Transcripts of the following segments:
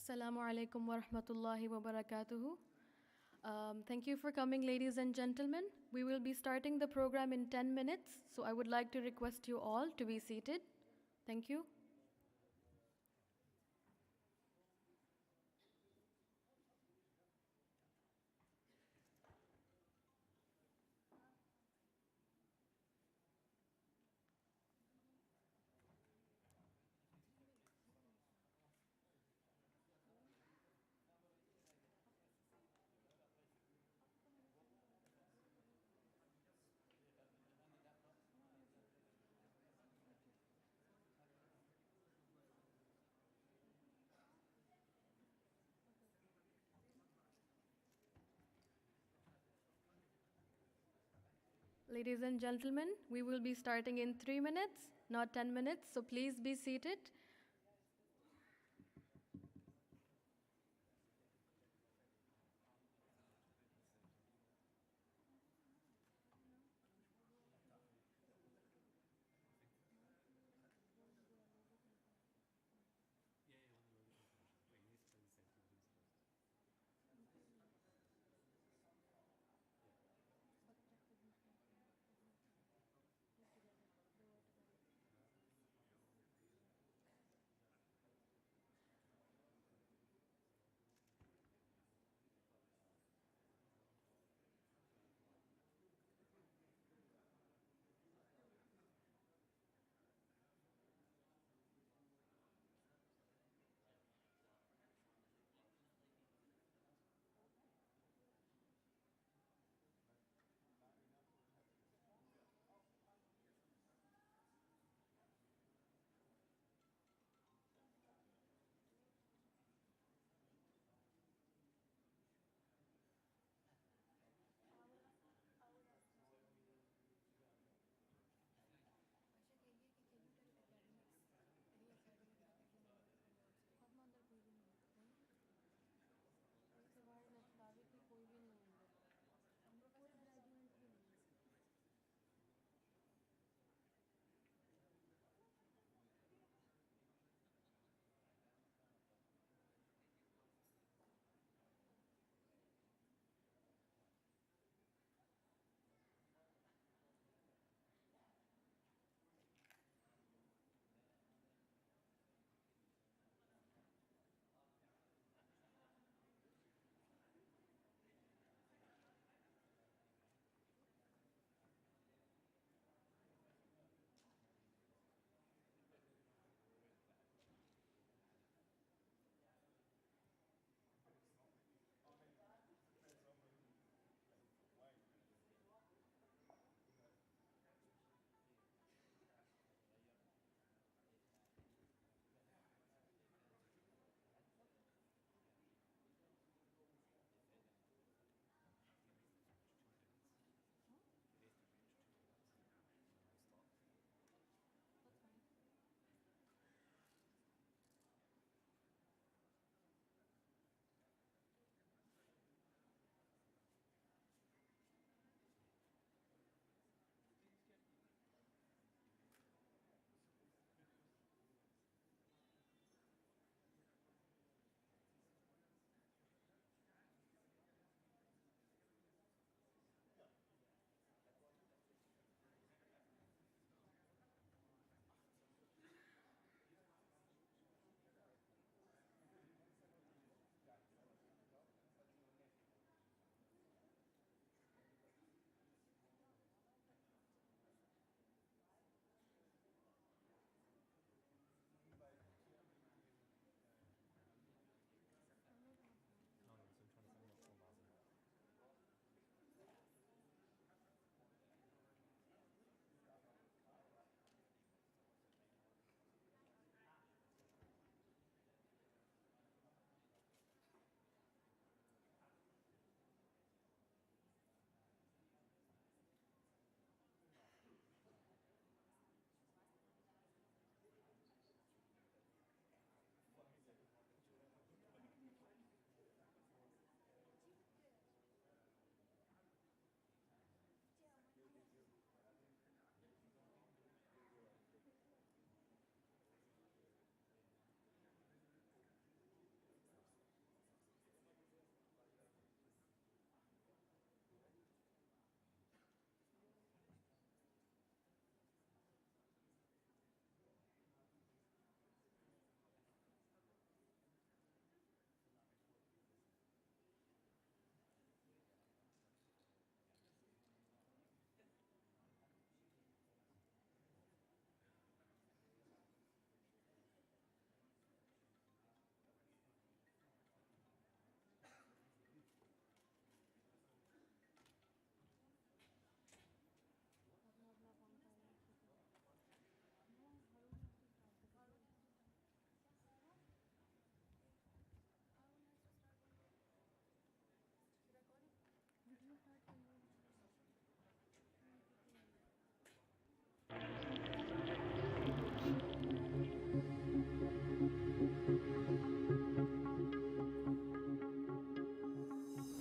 Assalamu alaikum wa rahmatullahi wa barakatuhu. Thank you for coming, ladies and gentlemen. We will be starting the program in 10 minutes, so I would like to request you all to be seated. Thank you. Ladies and gentlemen, we will be starting in 3 minutes, not 10 minutes, so please be seated.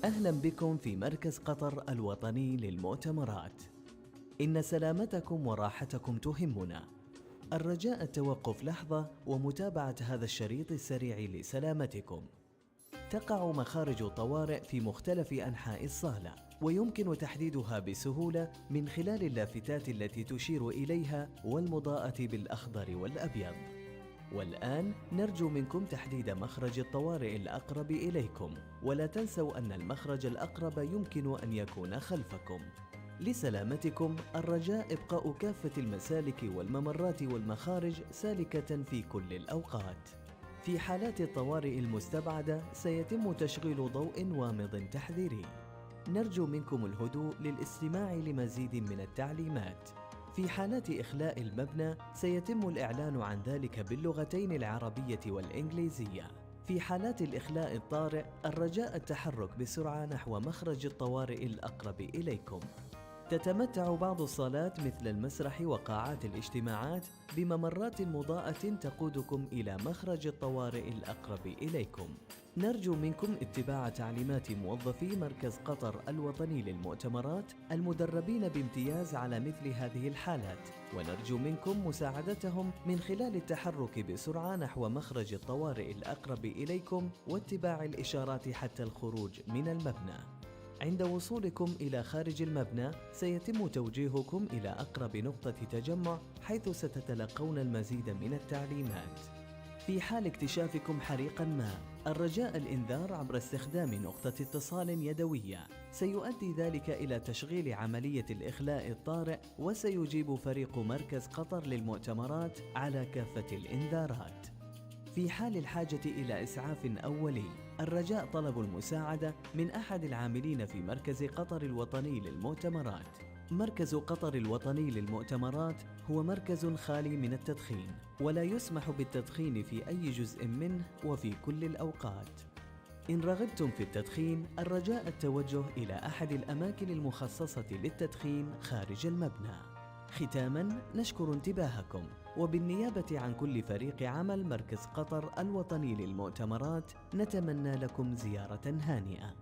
أهلا بكم في مركز قطر الوطني للمؤتمرات. إن سلامتكم وراحتكم تهمنا. الرجاء التوقف لحظة ومتابعة هذا الشريط السريع لسلامتكم. تقع مخارج الطوارئ في مختلف أنحاء الصالة، ويمكن تحديدها بسهولة من خلال اللافتات التي تشير إليها والمضاءة بالأخضر والأبيض. والآن نرجو منكم تحديد مخرج الطوارئ الأقرب إليكم، ولا تنسوا أن المخرج الأقرب يمكن أن يكون خلفكم. لسلامتكم الرجاء إبقاء كافة المسالك والممرات والمخارج سالكة في كل الأوقات. في حالات الطوارئ المستبعدة سيتم تشغيل ضوء وامض تحذيري. نرجو منكم الهدوء للاستماع لمزيد من التعليمات. في حالات إخلاء المبنى سيتم الإعلان عن ذلك باللغتين العربية والإنجليزية. في حالات الإخلاء الطارئ الرجاء التحرك بسرعة نحو مخرج الطوارئ الأقرب إليكم. تتمتع بعض الصالات مثل المسرح وقاعات الاجتماعات بممرات مضاءة تقودكم إلى مخرج الطوارئ الأقرب إليكم. نرجو منكم اتباع تعليمات موظفي مركز قطر الوطني للمؤتمرات المدربين بامتياز على مثل هذه الحالات، ونرجو منكم مساعدتهم من خلال التحرك بسرعة نحو مخرج الطوارئ الأقرب إليكم واتباع الإشارات حتى الخروج من المبنى. عند وصولكم إلى خارج المبنى سيتم توجيهكم إلى أقرب نقطة تجمع حيث ستتلقون المزيد من التعليمات. في حال اكتشافكم حريقا ما الرجاء الإنذار عبر استخدام نقطة اتصال يدوية. سيؤدي ذلك إلى تشغيل عملية الإخلاء الطارئ، وسيجيب فريق مركز قطر للمؤتمرات على كافة الإنذارات. في حال الحاجة إلى إسعاف أولي الرجاء طلب المساعدة من أحد العاملين في مركز قطر الوطني للمؤتمرات. مركز قطر الوطني للمؤتمرات هو مركز خالي من التدخين، ولا يسمح بالتدخين في أي جزء منه وفي كل الأوقات. إن رغبتم في التدخين الرجاء التوجه إلى أحد الأماكن المخصصة للتدخين خارج المبنى. ختاماً نشكر انتباهكم، وبالنيابة عن كل فريق عمل مركز قطر الوطني للمؤتمرات نتمنى لكم زيارة هانئة.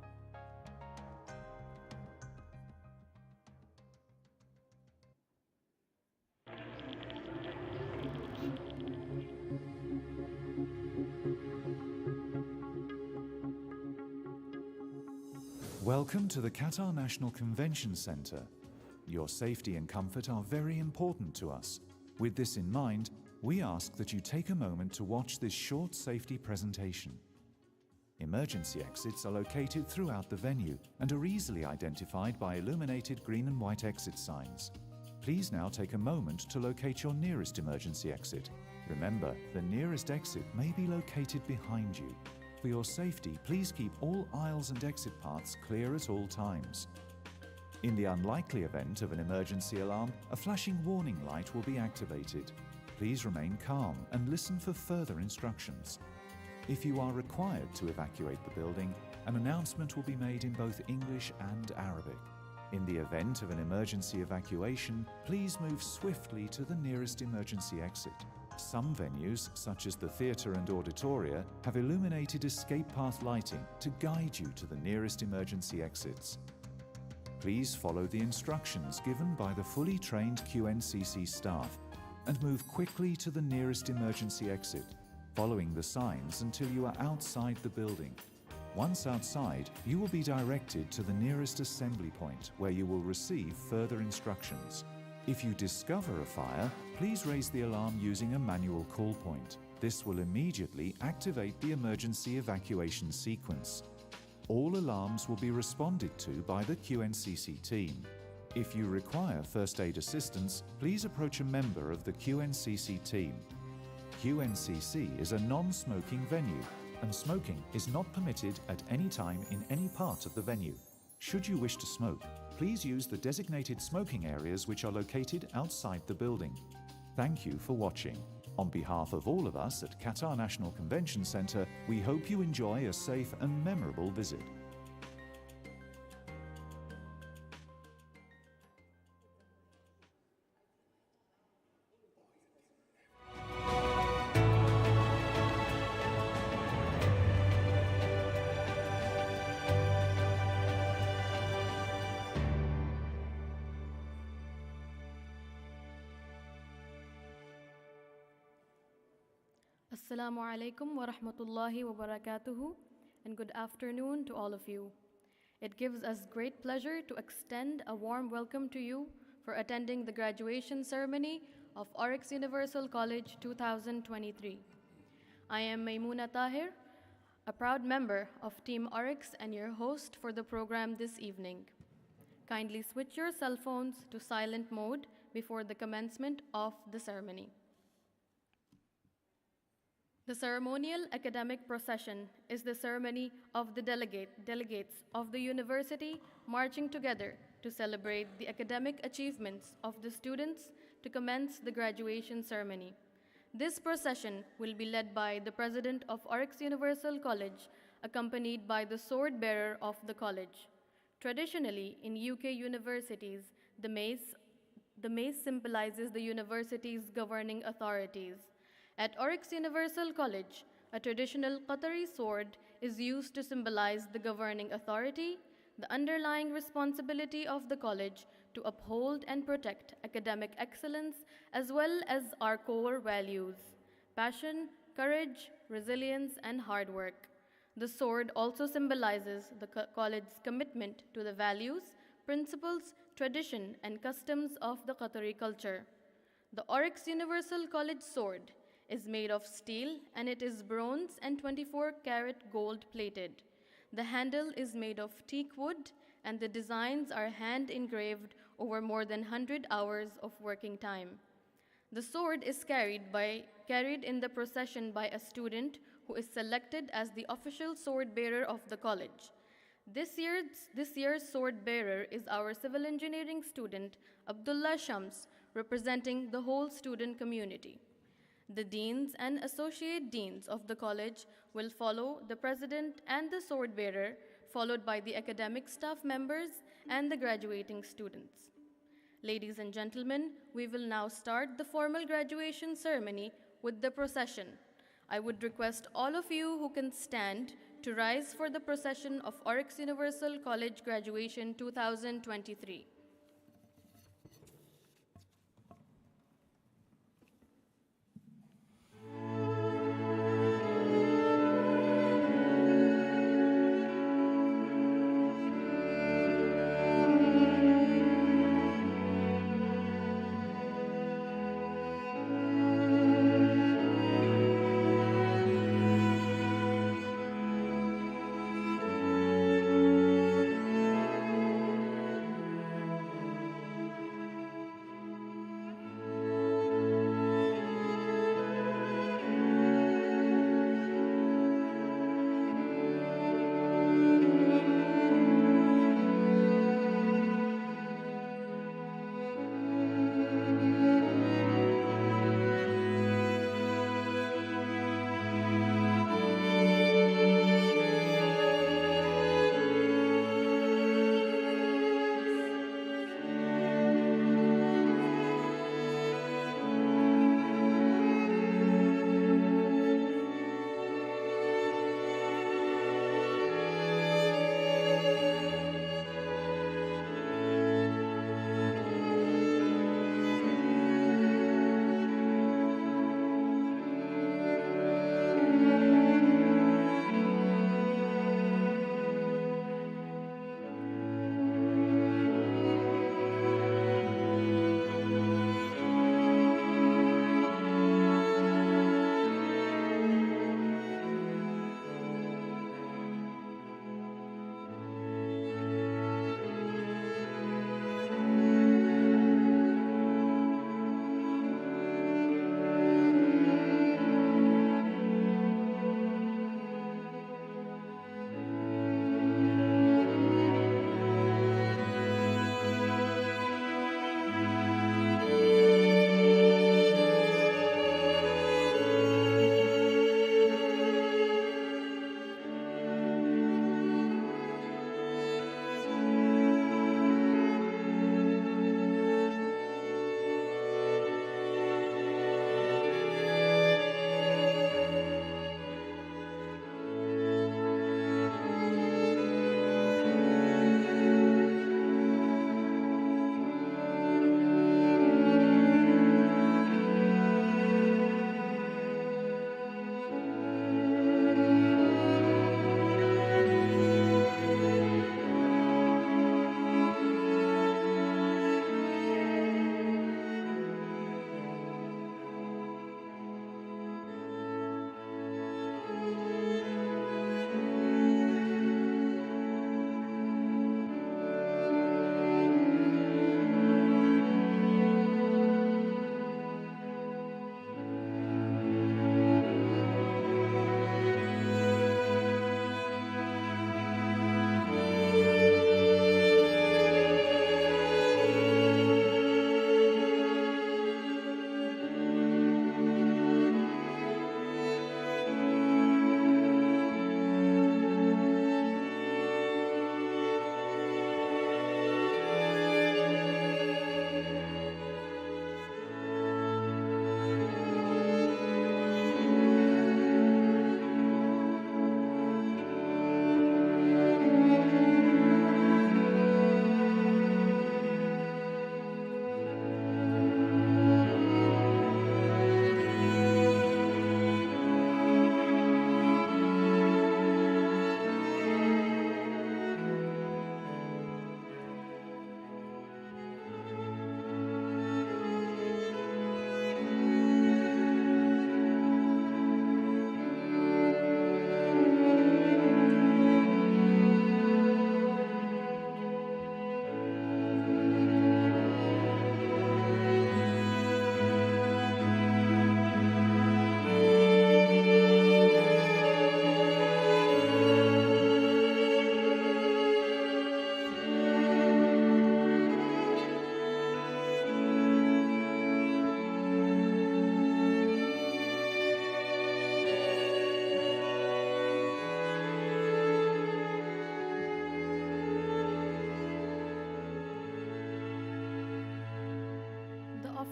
Welcome to the Qatar National Convention Centre. Your safety and comfort are very important to us. With this in mind, we ask that you take a moment to watch this short safety presentation. Emergency exits are located throughout the venue and are easily identified by illuminated green and white exit signs. Please now take a moment to locate your nearest emergency exit. Remember, the nearest exit may be located behind you. For your safety, please keep all aisles and exit paths clear at all times. In the unlikely event of an emergency alarm, a flashing warning light will be activated. Please remain calm and listen for further instructions. If you are required to evacuate the building, an announcement will be made in both English and Arabic. In the event of an emergency evacuation, please move swiftly to the nearest emergency exit. Some venues, such as the theatre and auditoria, have illuminated escape path lighting to guide you to the nearest emergency exits. Please follow the instructions given by the fully trained QNCC staff and move quickly to the nearest emergency exit, following the signs until you are outside the building. Once outside, you will be directed to the nearest assembly point where you will receive further instructions. If you discover a fire, please raise the alarm using a manual call point. This will immediately activate the emergency evacuation sequence. All alarms will be responded to by the QNCC team. If you require first aid assistance, please approach a member of the QNCC team. QNCC is a non-smoking venue, and smoking is not permitted at any time in any part of the venue. Should you wish to smoke, please use the designated smoking areas which are located outside the building. Thank you for watching. On behalf of all of us at Qatar National Convention Centre, we hope you enjoy a safe and memorable visit. Assalamu alaikum wa rahmatullahi wa barakatuhu, and good afternoon to all of you. It gives us great pleasure to extend a warm welcome to you for attending the graduation ceremony of Oryx Universal College 2023. I am Maimoona Tahir, a proud member of Team Oryx and your host for the program this evening. Kindly switch your cell phones to silent mode before the commencement of the ceremony. The ceremonial academic procession is the ceremony of the delegates of the university marching together to celebrate the academic achievements of the students to commence the graduation ceremony. This procession will be led by the president of Oryx Universal College, accompanied by the sword bearer of the college. Traditionally, in UK universities, the mace symbolizes the university's governing authorities. At Oryx Universal College, a traditional Qatari sword is used to symbolize the governing authority, the underlying responsibility of the college to uphold and protect academic excellence, as well as our core values: passion, courage, resilience, and hard work. The sword also symbolizes the college's commitment to the values, principles, tradition, and customs of the Qatari culture. The Oryx Universal College sword is made of steel, and it is bronze and 24-karat gold plated. The handle is made of teak wood, and the designs are hand engraved over more than 100 hours of working time. The sword is carried in the procession by a student who is selected as the official sword bearer of the college. This year's sword bearer is our civil engineering student, Abdullah Shams, representing the whole student community. The deans and associate deans of the college will follow the president and the sword bearer, followed by the academic staff members and the graduating students. Ladies and gentlemen, we will now start the formal graduation ceremony with the procession. I would request all of you who can stand to rise for the procession of Oryx Universal College Graduation 2023.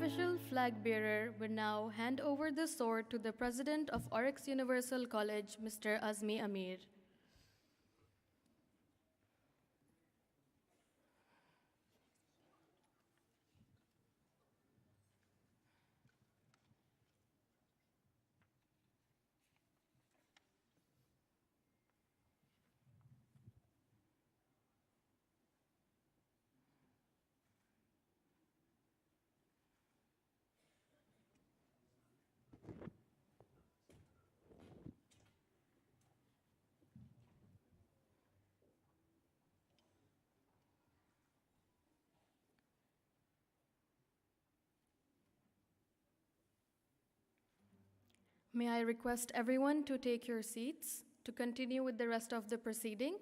official flag bearer will now hand over the sword to the President of Oryx Universal College, Mr. Azmi Amir. May I request everyone to take your seats to continue with the rest of the proceedings?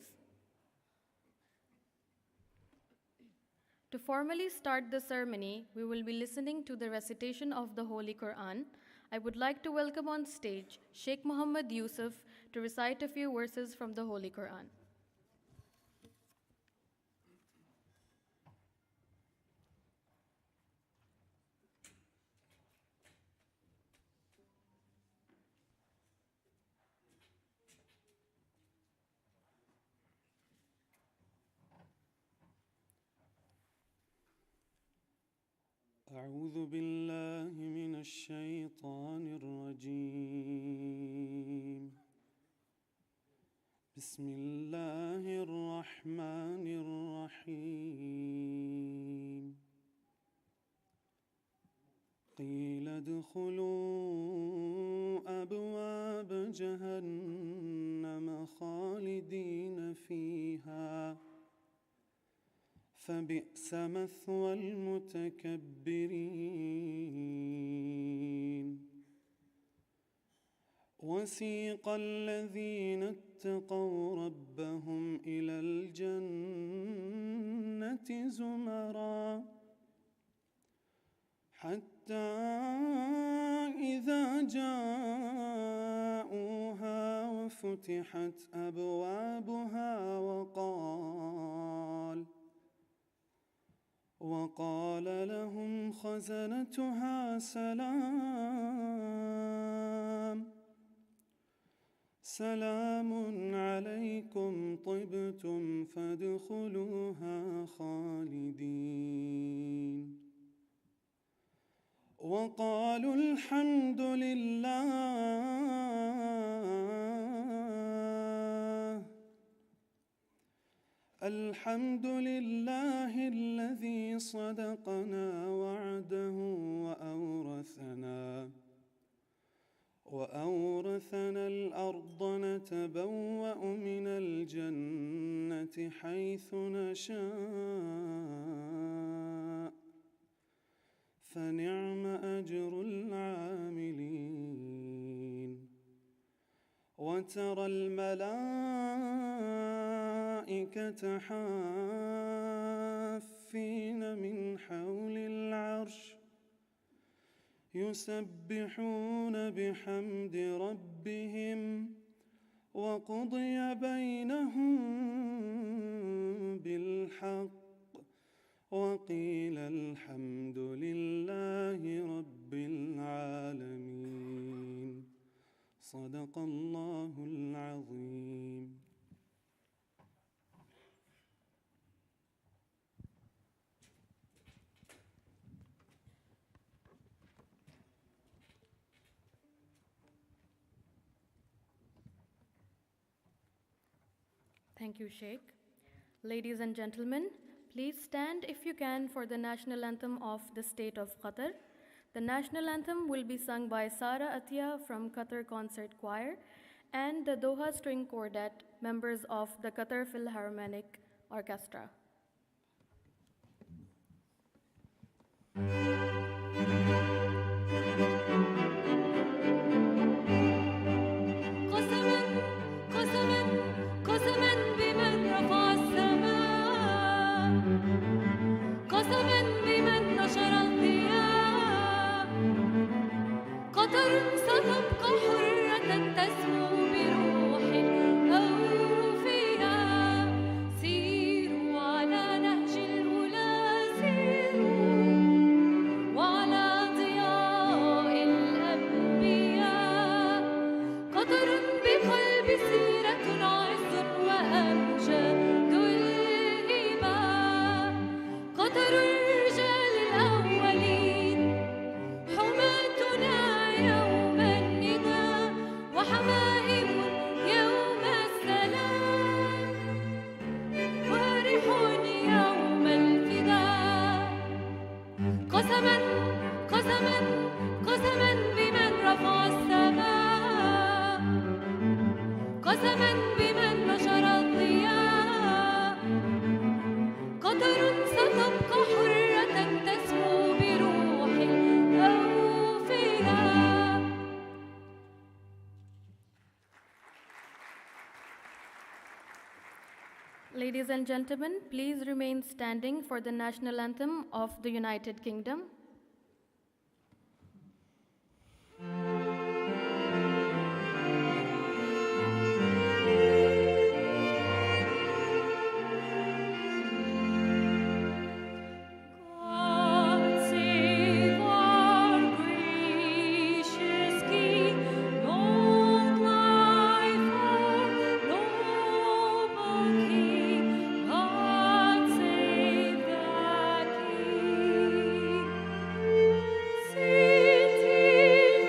To formally start the ceremony, we will be listening to the recitation of the Holy Quran. I would like to welcome on stage Sheikh Muhammad Yusuf to recite a few verses from the Holy Quran. أعوذ بالله من الشيطان الرجيم. بسم الله الرحمن الرحيم. قيل ادخلوا أبواب جهنم خالدين فيها فبئس مثوى المتكبرين. وسيق الذين اتقوا ربهم إلى الجنة زمرا حتى إذا جاءوها وفتحت أبوابها وقال لهم خزنتها سلام عليكم طبتم فادخلوها خالدين. وقالوا الحمد لله الذي صدقنا وعده وأورثنا الأرض نتبوأ من الجنة حيث نشاء فنعم أجر العاملين. وترى الملائكة حافين من حول العرش يسبحون بحمد ربهم وقضي بينهم بالحق وقيل الحمد لله رب العالمين. صدق الله العظيم. Thank you, Sheikh. Ladies and gentlemen, please stand if you can for the national anthem of the state of Qatar. The national anthem will be sung by Sara Atia from Qatar Concert Choir and the Doha String Quartet, members of the Qatar Philharmonic Orchestra. سيروا على نهج الهدى سيروا قطر الرجال الأولين حماتنا يوم النداء وحمائم يوم السلام وارح يوم الفداء قسما قسما قسما بمن رفع السماء قسما بمن نشر الضياء قطر ستبقى حرة تسمو بروح الأوفياء. Ladies and gentlemen, please remain standing for the national anthem of the United Kingdom. God save our gracious King, long life our noble King. God save the King. Sitting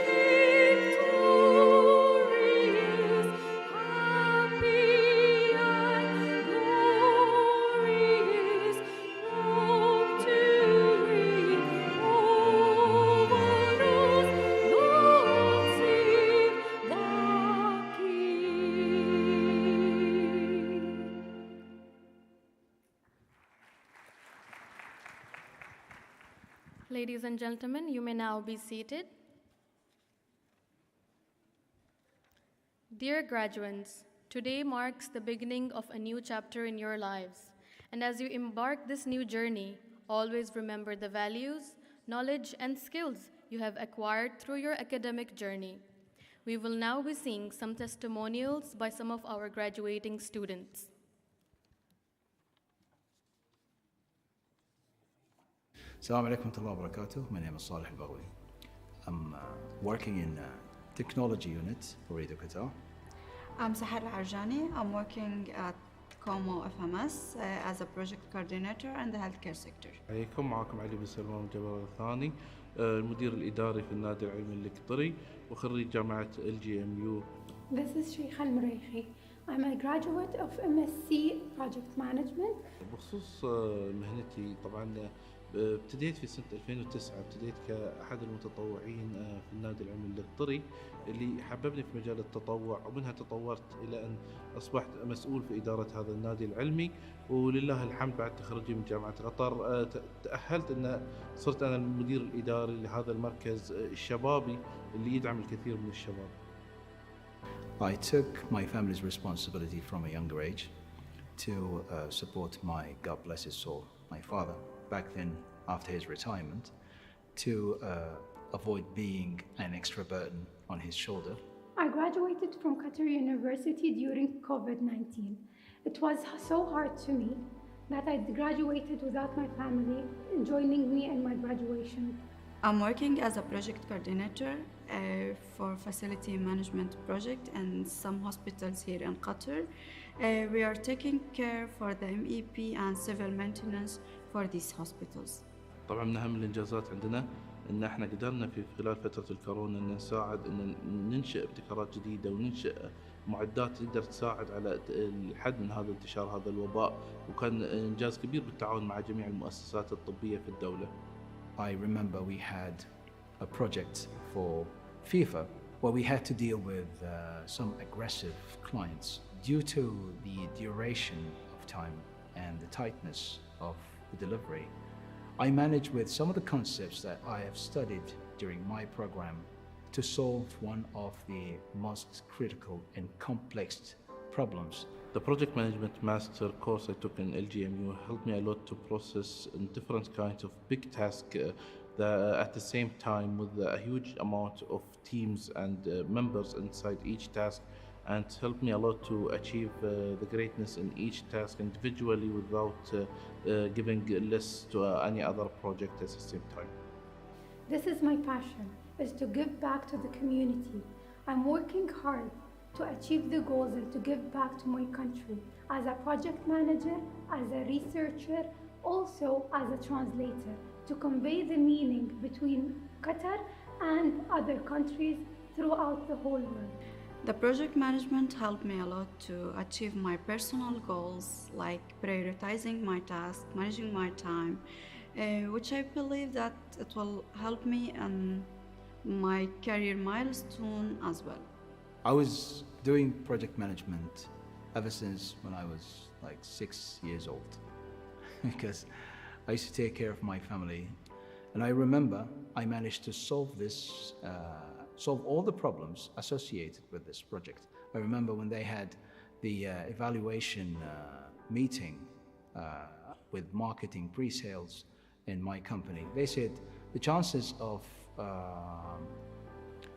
victorious, happy and glorious, long to reign over us. God save the King. Ladies and gentlemen, you may now be seated. Dear graduates, today marks the beginning of a new chapter in your lives. And as you embark this new journey, always remember the values, knowledge, and skills you have acquired through your academic journey. We will now be seeing some testimonials by some of our graduating students. Assalamu alaikum wa rahmatullahi wa barakatuh. My name is Salih Al-Baghawi. I'm working in technology unit for Radio Qatar. I'm Sahar Al-Arjani. I'm working at Como FMS as a project coordinator in the healthcare sector. عليكم معكم علي بن سلمان الجبار الثاني المدير الإداري في النادي العلمي القطري وخريج جامعة LGMU. This is Sheikha Al-Murayhi. I'm a graduate of MSc Project Management. بخصوص مهنتي طبعا ابتديت في سنة 2009 ابتديت كأحد المتطوعين في النادي العلمي القطري اللي حببني في مجال التطوع ومنها تطورت إلى أن أصبحت مسؤول في إدارة هذا النادي العلمي ولله الحمد بعد تخرجي من جامعة قطر تأهلت أن صرت أنا المدير الإداري لهذا المركز الشبابي اللي يدعم الكثير من الشباب. I took my family's responsibility from a younger age to support my, God bless his soul, my father, back then after his retirement, to avoid being an extra burden on his shoulder. I graduated from Qatar University during COVID-19. It was so hard to me that I graduated without my family joining me in my graduation. I'm working as a project coordinator for facility management project in some hospitals here in Qatar. We are taking care for the MEP and civil maintenance for these hospitals. طبعا من أهم الإنجازات عندنا إن إحنا قدرنا في خلال فترة الكورونا إن نساعد إن ننشئ ابتكارات جديدة وننشئ معدات تقدر تساعد على الحد من هذا انتشار هذا الوباء وكان إنجاز كبير بالتعاون مع جميع المؤسسات الطبية في الدولة. I remember we had a project for FIFA where we had to deal with some aggressive clients due to the duration of time and the tightness of the delivery. I managed with some of the concepts that I have studied during my program to solve one of the most critical and complex problems. The project management master course I took in LGMU helped me a lot to process different kinds of big tasks at the same time with a huge amount of teams and members inside each task, and helped me a lot to achieve the greatness in each task individually without giving less to any other project at the same time. This is my passion, is to give back to the community. I'm working hard to achieve the goals and to give back to my country as a project manager, as a researcher, also as a translator to convey the meaning between Qatar and other countries throughout the whole world. The project management helped me a lot to achieve my personal goals, like prioritizing my tasks, managing my time, which I believe that it will help me in my career milestone as well. I was doing project management ever since when I was like 6 years old because I used to take care of my family. And I remember I managed to solve all the problems associated with this project. I remember when they had the evaluation meeting with marketing pre-sales in my company. They said the chances of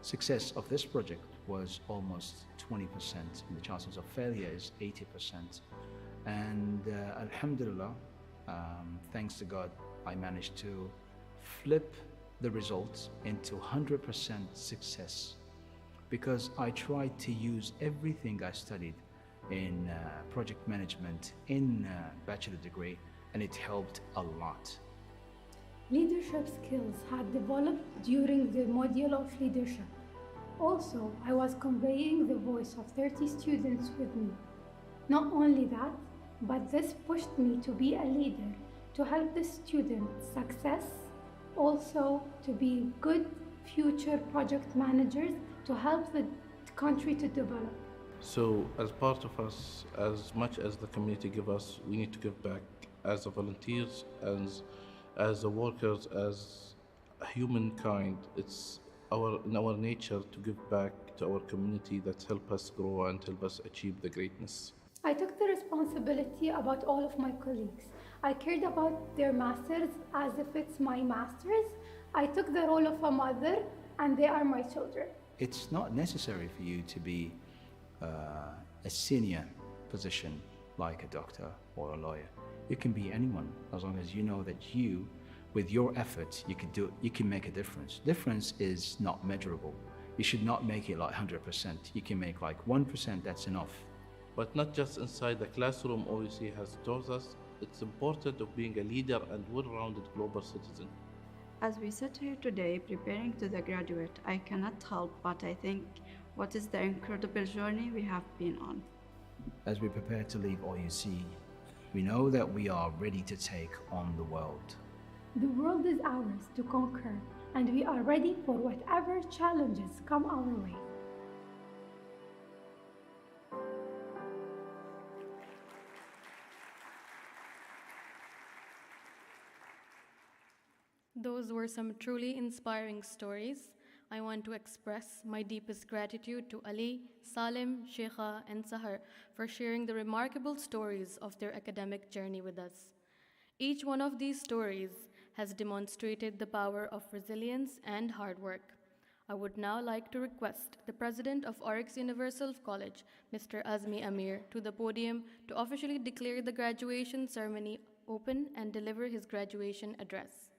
success of this project was almost 20%, and the chances of failure is 80%. And Alhamdulillah, thanks to God, I managed to flip the results into 100% success because I tried to use everything I studied in project management in bachelor degree, and it helped a lot. Leadership skills had developed during the module of leadership. Also, I was conveying the voice of 30 students with me. Not only that, but this pushed me to be a leader, to help the students success, also to be good future project managers to help the country to develop. So, as part of us, as much as the community give us, we need to give back as a volunteers, as a workers, as a humankind. It's in our nature to give back to our community that help us grow and help us achieve the greatness. I took the responsibility about all of my colleagues. I cared about their masters as if it's my masters. I took the role of a mother, and they are my children. It's not necessary for you to be a senior position like a doctor or a lawyer. You can be anyone as long as you know that you, with your effort, you can make a difference. Difference is not measurable. You should not make it like 100%. You can make like 1%, that's enough. But not just inside the classroom, OUC has taught us it's important of being a leader and well-rounded global citizen. As we sit here today preparing to the graduate, I cannot help but I think what is the incredible journey we have been on. As we prepare to leave OUC, we know that we are ready to take on the world. The world is ours to conquer, and we are ready for whatever challenges come our way. Those were some truly inspiring stories. I want to express my deepest gratitude to Ali, Salim, Sheikha, and Sahar for sharing the remarkable stories of their academic journey with us. Each one of these stories has demonstrated the power of resilience and hard work. I would now like to request the President of Oryx Universal College, Mr. Azmi Amir, to the podium to officially declare the graduation ceremony open and deliver his graduation address.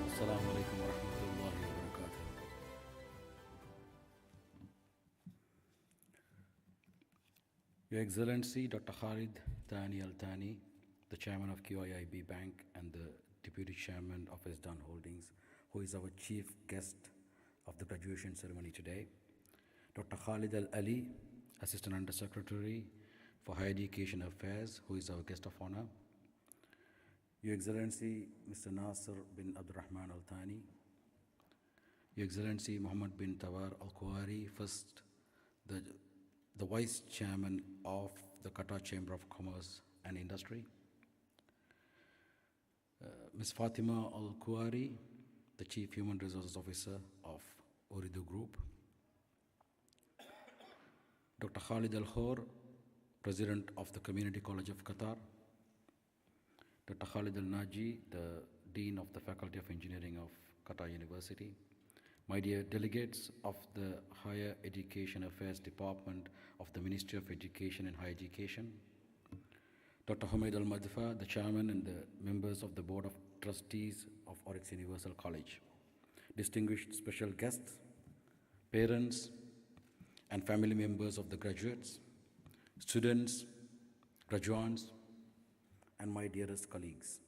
Assalamu alaikum wa rahmatullahi wa barakatuh. Your Excellency Dr. Khalid Thani Al Thani, the Chairman of QIIB Bank and the Deputy Chairman of Esdan Holdings, who is our chief guest of the graduation ceremony today. Dr. Khalid Al Ali, Assistant Under Secretary for Higher Education Affairs, who is our guest of honor. Your Excellency, Mr. Nasser bin Abdurrahman Al Thani, Your Excellency Muhammad bin Tawar Al Kuwari, first the Vice Chairman of the Qatar Chamber of Commerce and Industry, Ms. Fatima Al Kuwari, the Chief Human Resources Officer of Ooredoo Group, Dr. Khalid Al Khor, President of the Community College of Qatar, Dr. Khalid Al Naji, the Dean of the Faculty of Engineering of Qatar University, my dear delegates of the Higher Education Affairs Department of the Ministry of Education and Higher Education, Dr. Humaid Al-Madfa, the Chairman and the members of the Board of Trustees of Oryx Universal College, distinguished special guests, parents, and family members of the graduates, students, graduands, and my dearest colleagues.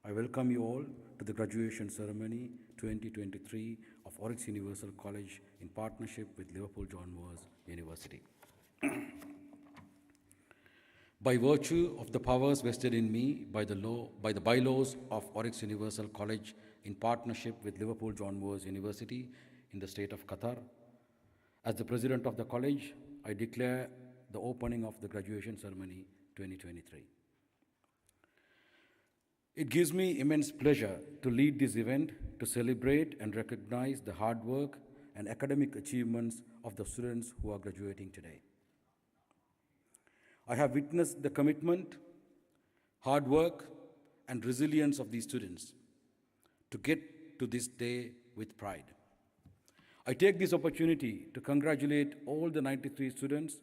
I welcome you all to the Graduation Ceremony 2023 of Oryx Universal College in partnership with Liverpool John Moores University. By virtue of the powers vested in me by the bylaws of Oryx Universal College in partnership with Liverpool John Moores University in the state of Qatar, as the president of the college, I declare the opening of the Graduation Ceremony 2023. It gives me immense pleasure to lead this event to celebrate and recognize the hard work and academic achievements of the students who are graduating today. I have witnessed the commitment, hard work, and resilience of these students to get to this day with pride. I take this opportunity to congratulate all the 93 students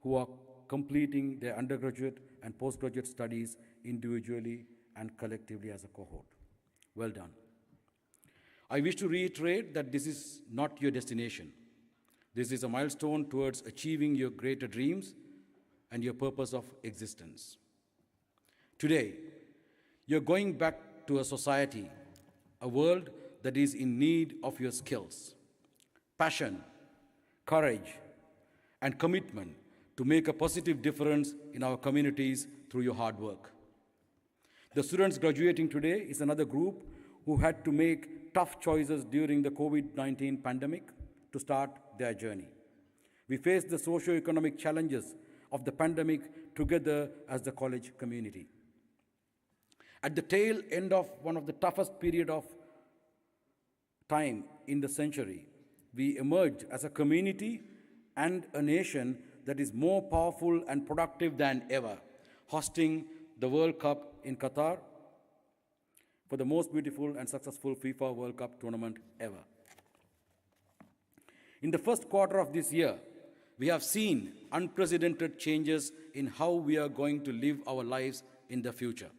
who are completing their undergraduate and postgraduate studies individually and collectively as a cohort. Well done. I wish to reiterate that this is not your destination. This is a milestone towards achieving your greater dreams and your purpose of existence. Today, you're going back to a society, a world that is in need of your skills, passion, courage, and commitment to make a positive difference in our communities through your hard work. The students graduating today is another group who had to make tough choices during the COVID-19 pandemic to start their journey. We faced the socio-economic challenges of the pandemic together as the college community. At the tail end of one of the toughest period of time in the century, we emerged as a community and a nation that is more powerful and productive than ever, hosting the World Cup in Qatar for the most beautiful and successful FIFA World Cup tournament ever. In the first quarter of this year, we have seen unprecedented changes in how we are going to live our lives in the future.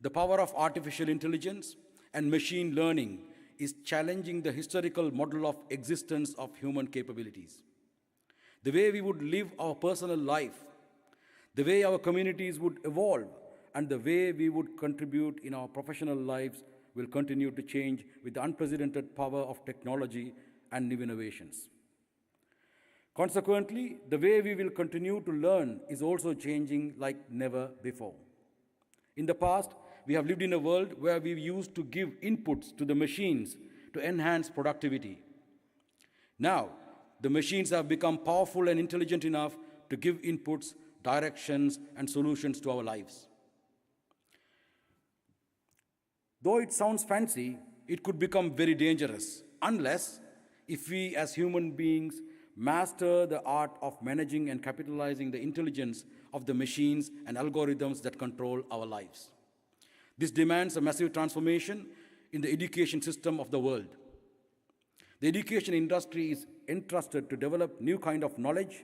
The power of artificial intelligence and machine learning is challenging the historical model of existence of human capabilities. The way we would live our personal life, the way our communities would evolve, and the way we would contribute in our professional lives will continue to change with the unprecedented power of technology and new innovations. Consequently, the way we will continue to learn is also changing like never before. In the past, we have lived in a world where we used to give inputs to the machines to enhance productivity. Now, the machines have become powerful and intelligent enough to give inputs, directions, and solutions to our lives. Though it sounds fancy, it could become very dangerous unless if we as human beings master the art of managing and capitalizing the intelligence of the machines and algorithms that control our lives. This demands a massive transformation in the education system of the world. The education industry is entrusted to develop new kind of knowledge,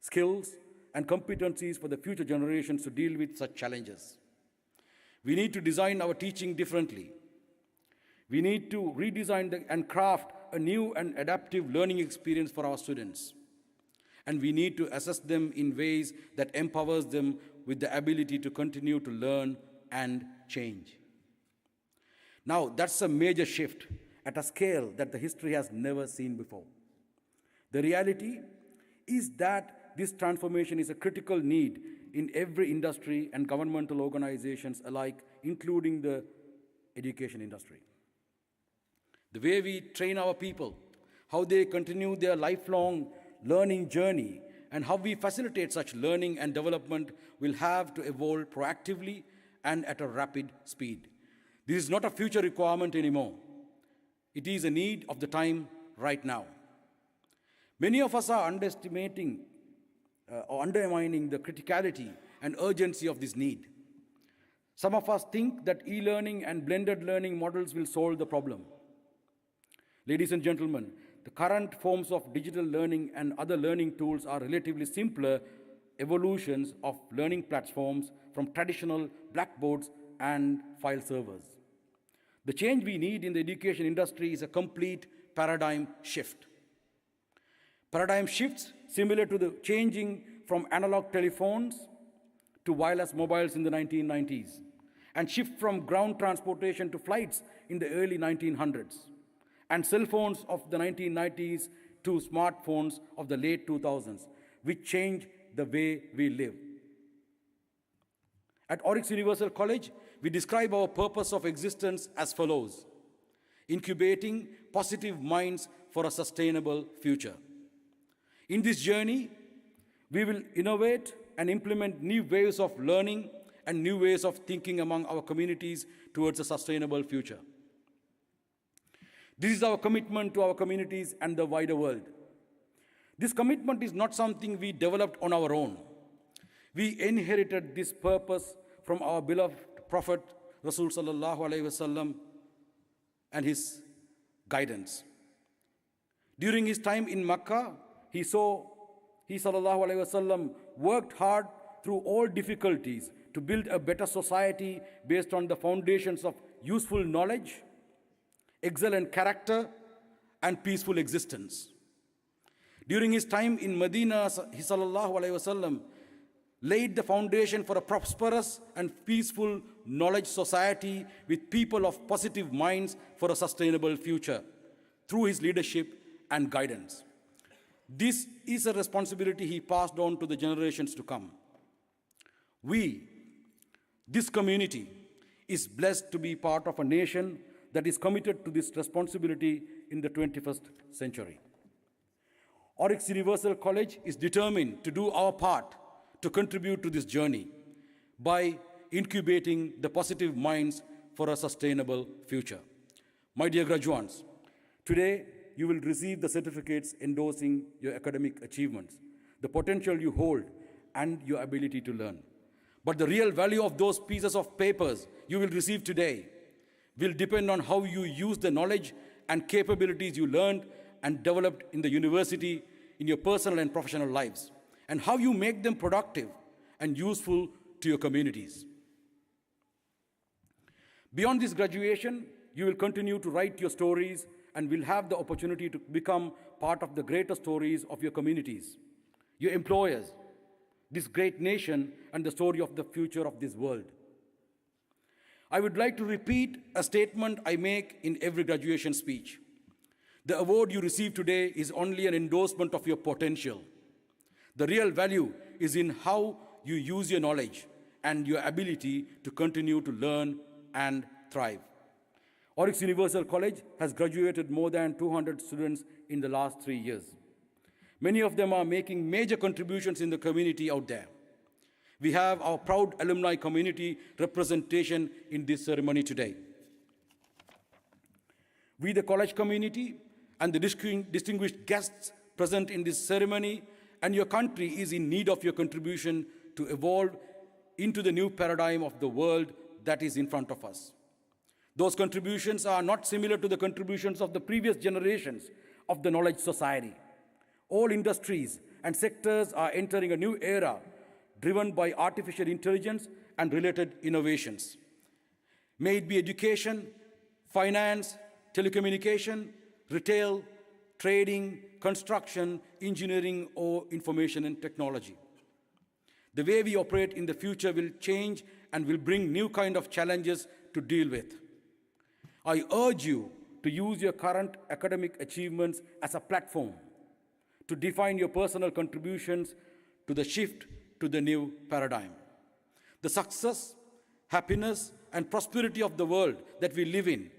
skills, and competencies for the future generations to deal with such challenges. We need to design our teaching differently. We need to redesign and craft a new and adaptive learning experience for our students. And we need to assess them in ways that empowers them with the ability to continue to learn and change. Now, that's a major shift at a scale that the history has never seen before. The reality is that this transformation is a critical need in every industry and governmental organizations alike, including the education industry. The way we train our people, how they continue their lifelong learning journey, and how we facilitate such learning and development will have to evolve proactively and at a rapid speed. This is not a future requirement anymore. It is a need of the time right now. Many of us are underestimating or undermining the criticality and urgency of this need. Some of us think that e-learning and blended learning models will solve the problem. Ladies and gentlemen, the current forms of digital learning and other learning tools are relatively simpler evolutions of learning platforms from traditional blackboards and file servers. The change we need in the education industry is a complete paradigm shift. Paradigm shifts similar to the changing from analog telephones to wireless mobiles in the 1990s, and shift from ground transportation to flights in the early 1900s, and cell phones of the 1990s to smartphones of the late 2000s, which changed the way we live. At Oryx Universal College, we describe our purpose of existence as follows: incubating positive minds for a sustainable future. In this journey, we will innovate and implement new ways of learning and new ways of thinking among our communities towards a sustainable future. This is our commitment to our communities and the wider world. This commitment is not something we developed on our own. We inherited this purpose from our beloved Prophet Rasul sallallahu alaihi wasallam and his guidance. During his time in Makkah, he sallallahu alaihi wasallam worked hard through all difficulties to build a better society based on the foundations of useful knowledge, excellent character, and peaceful existence. During his time in Medina, he sallallahu alaihi wasallam laid the foundation for a prosperous and peaceful knowledge society with people of positive minds for a sustainable future through his leadership and guidance. This is a responsibility he passed on to the generations to come. We, this community, is blessed to be part of a nation that is committed to this responsibility in the 21st century. Oryx Universal College is determined to do our part to contribute to this journey by incubating the positive minds for a sustainable future. My dear graduates, today you will receive the certificates endorsing your academic achievements, the potential you hold, and your ability to learn. But the real value of those pieces of papers you will receive today will depend on how you use the knowledge and capabilities you learned and developed in the university, in your personal and professional lives, and how you make them productive and useful to your communities. Beyond this graduation, you will continue to write your stories and will have the opportunity to become part of the greater stories of your communities, your employers, this great nation, and the story of the future of this world. I would like to repeat a statement I make in every graduation speech. The award you receive today is only an endorsement of your potential. The real value is in how you use your knowledge and your ability to continue to learn and thrive. Oryx Universal College has graduated more than 200 students in the last 3 years. Many of them are making major contributions in the community out there. We have our proud alumni community representation in this ceremony today. We, the college community, and the distinguished guests present in this ceremony, and your country is in need of your contribution to evolve into the new paradigm of the world that is in front of us. Those contributions are not similar to the contributions of the previous generations of the knowledge society. All industries and sectors are entering a new era driven by artificial intelligence and related innovations. May it be education, finance, telecommunication, retail, trading, construction, engineering, or information and technology. The way we operate in the future will change and will bring new kind of challenges to deal with. I urge you to use your current academic achievements as a platform to define your personal contributions to the shift to the new paradigm. The success, happiness, and prosperity of the world that we live in,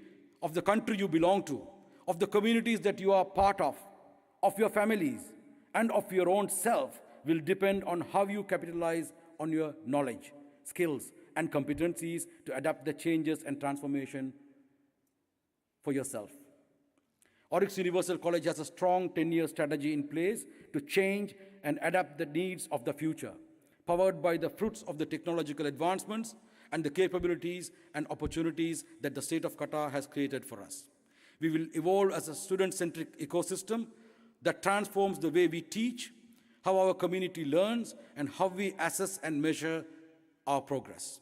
of the country you belong to, of the communities that you are part of your families, and of your own self will depend on how you capitalize on your knowledge, skills, and competencies to adapt the changes and transformation for yourself. Oryx Universal College has a strong 10-year strategy in place to change and adapt the needs of the future, powered by the fruits of the technological advancements and the capabilities and opportunities that the state of Qatar has created for us. We will evolve as a student-centric ecosystem that transforms the way we teach, how our community learns, and how we assess and measure our progress.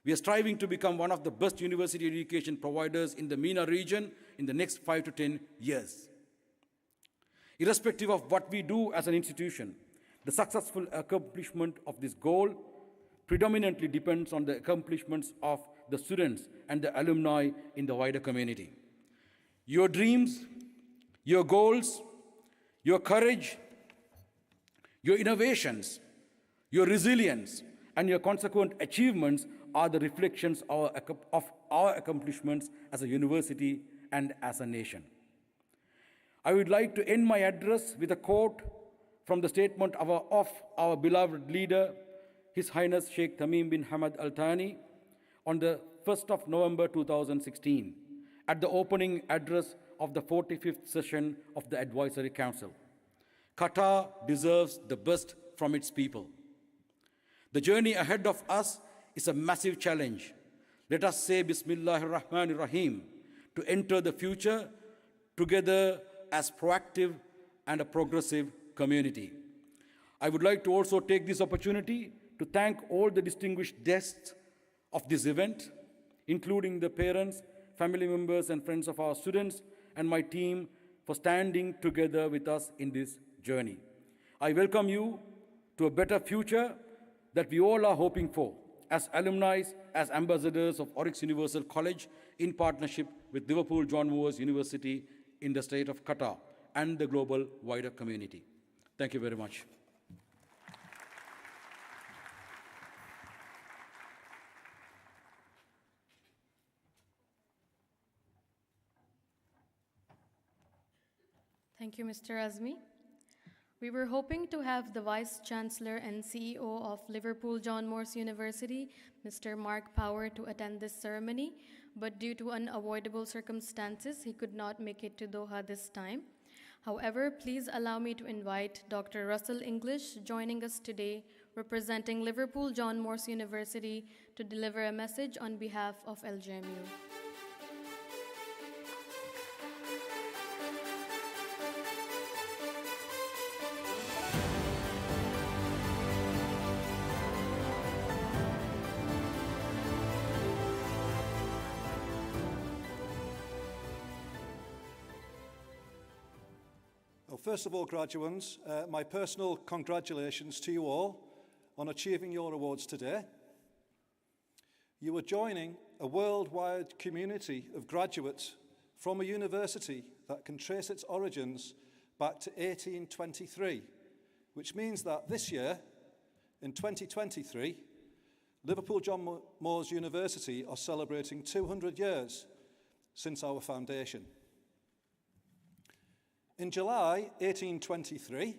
We are striving to become one of the best university education providers in the MENA region in the next 5 to 10 years. Irrespective of what we do as an institution, the successful accomplishment of this goal predominantly depends on the accomplishments of the students and the alumni in the wider community. Your dreams, your goals, your courage, your innovations, your resilience, and your consequent achievements are the reflections of our accomplishments as a university and as a nation. I would like to end my address with a quote from the statement of our beloved leader, His Highness Sheikh Tamim bin Hamad Al Thani, on the 1st of November 2016, at the opening address of the 45th session of the Advisory Council. Qatar deserves the best from its people. The journey ahead of us is a massive challenge. Let us say Bismillahir Rahmanir Rahim to enter the future together as proactive and a progressive community. I would like to also take this opportunity to thank all the distinguished guests of this event, including the parents, family members, and friends of our students, and my team for standing together with us in this journey. I welcome you to a better future that we all are hoping for as alumni, as ambassadors of Oryx Universal College in partnership with Liverpool John Moores University in the state of Qatar and the global wider community. Thank you very much. Thank you, Mr. Azmi. We were hoping to have the Vice Chancellor and CEO of Liverpool John Moores University, Mr. Mark Power, to attend this ceremony, but due to unavoidable circumstances, he could not make it to Doha this time. However, please allow me to invite Dr. Russell English, joining us today, representing Liverpool John Moores University, to deliver a message on behalf of LJMU. First of all, graduates, my personal congratulations to you all on achieving your awards today. You are joining a worldwide community of graduates from a university that can trace its origins back to 1823, which means that this year, in 2023, Liverpool John Moores University are celebrating 200 years since our foundation. In July 1823,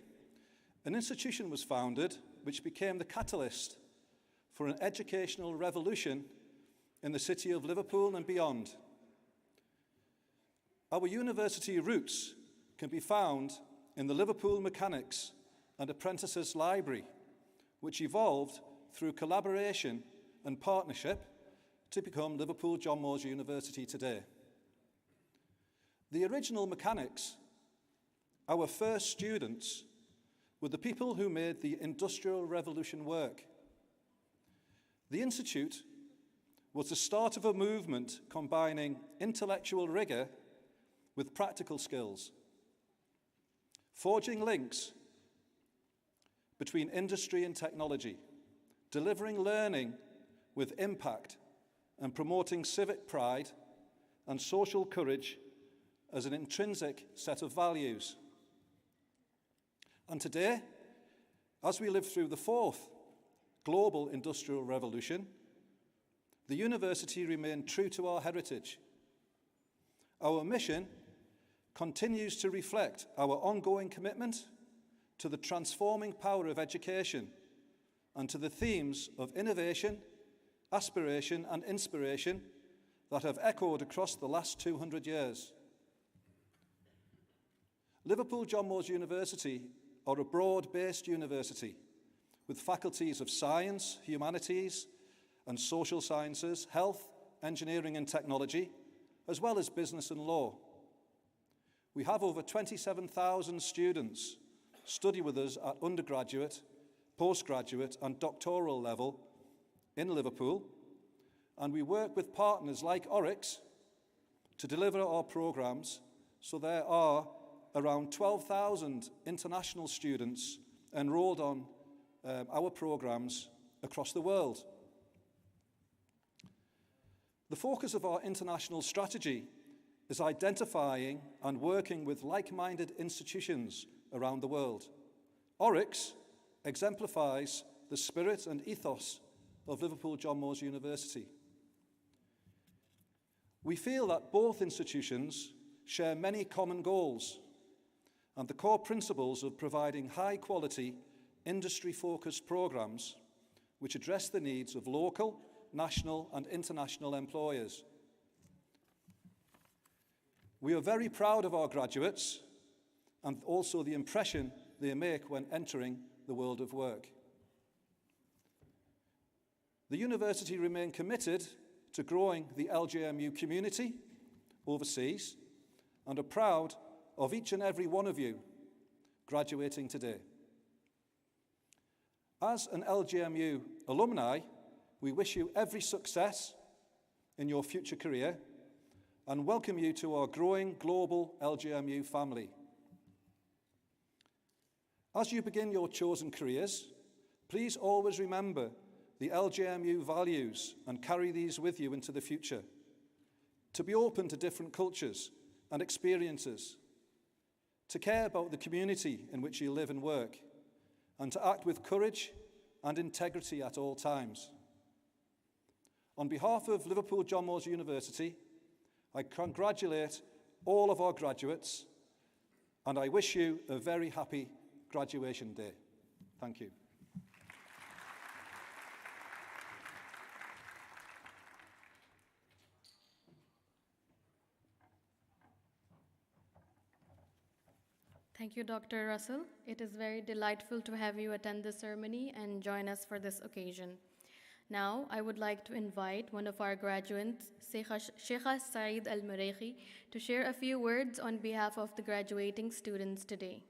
an institution was founded which became the catalyst for an educational revolution in the city of Liverpool and beyond. Our university roots can be found in the Liverpool Mechanics and Apprentices Library, which evolved through collaboration and partnership to become Liverpool John Moores University today. The original mechanics, our first students, were the people who made the Industrial Revolution work. The Institute was the start of a movement combining intellectual rigour with practical skills, forging links between industry and technology, delivering learning with impact, and promoting civic pride and social courage as an intrinsic set of values. And today, as we live through the fourth global industrial revolution, the university remained true to our heritage. Our mission continues to reflect our ongoing commitment to the transforming power of education and to the themes of innovation, aspiration, and inspiration that have echoed across the last 200 years. Liverpool John Moores University are a broad-based university with faculties of science, humanities, and social sciences, health, engineering and technology, as well as business and law. We have over 27,000 students study with us at undergraduate, postgraduate and doctoral level in Liverpool, and we work with partners like Oryx to deliver our programmes, so there are around 12,000 international students enrolled on our programmes across the world. The focus of our international strategy is identifying and working with like-minded institutions around the world. Oryx exemplifies the spirit and ethos of Liverpool John Moores University. We feel that both institutions share many common goals and the core principles of providing high-quality, industry-focused programmes which address the needs of local, national and international employers. We are very proud of our graduates and also the impression they make when entering the world of work. The university remains committed to growing the LJMU community overseas and are proud of each and every one of you graduating today. As an LJMU alumni, we wish you every success in your future career and welcome you to our growing global LJMU family. As you begin your chosen careers, please always remember the LJMU values and carry these with you into the future. To be open to different cultures and experiences, to care about the community in which you live and work, and to act with courage and integrity at all times. On behalf of Liverpool John Moores University, I congratulate all of our graduates and I wish you a very happy graduation day. Thank you. Thank you, Dr. Russell. It is very delightful to have you attend this ceremony and join us for this occasion. Now, I would like to invite one of our graduates, Sheikha Saeed Al-Muraikhi, to share a few words on behalf of the graduating students today.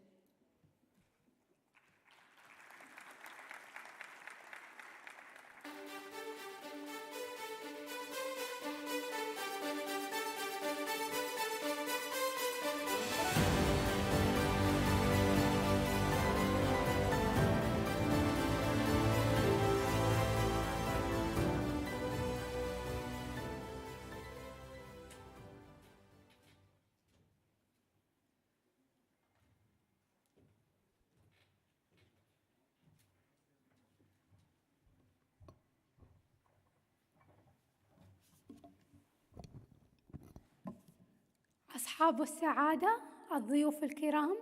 أصحاب السعادة، الضيوف الكرام،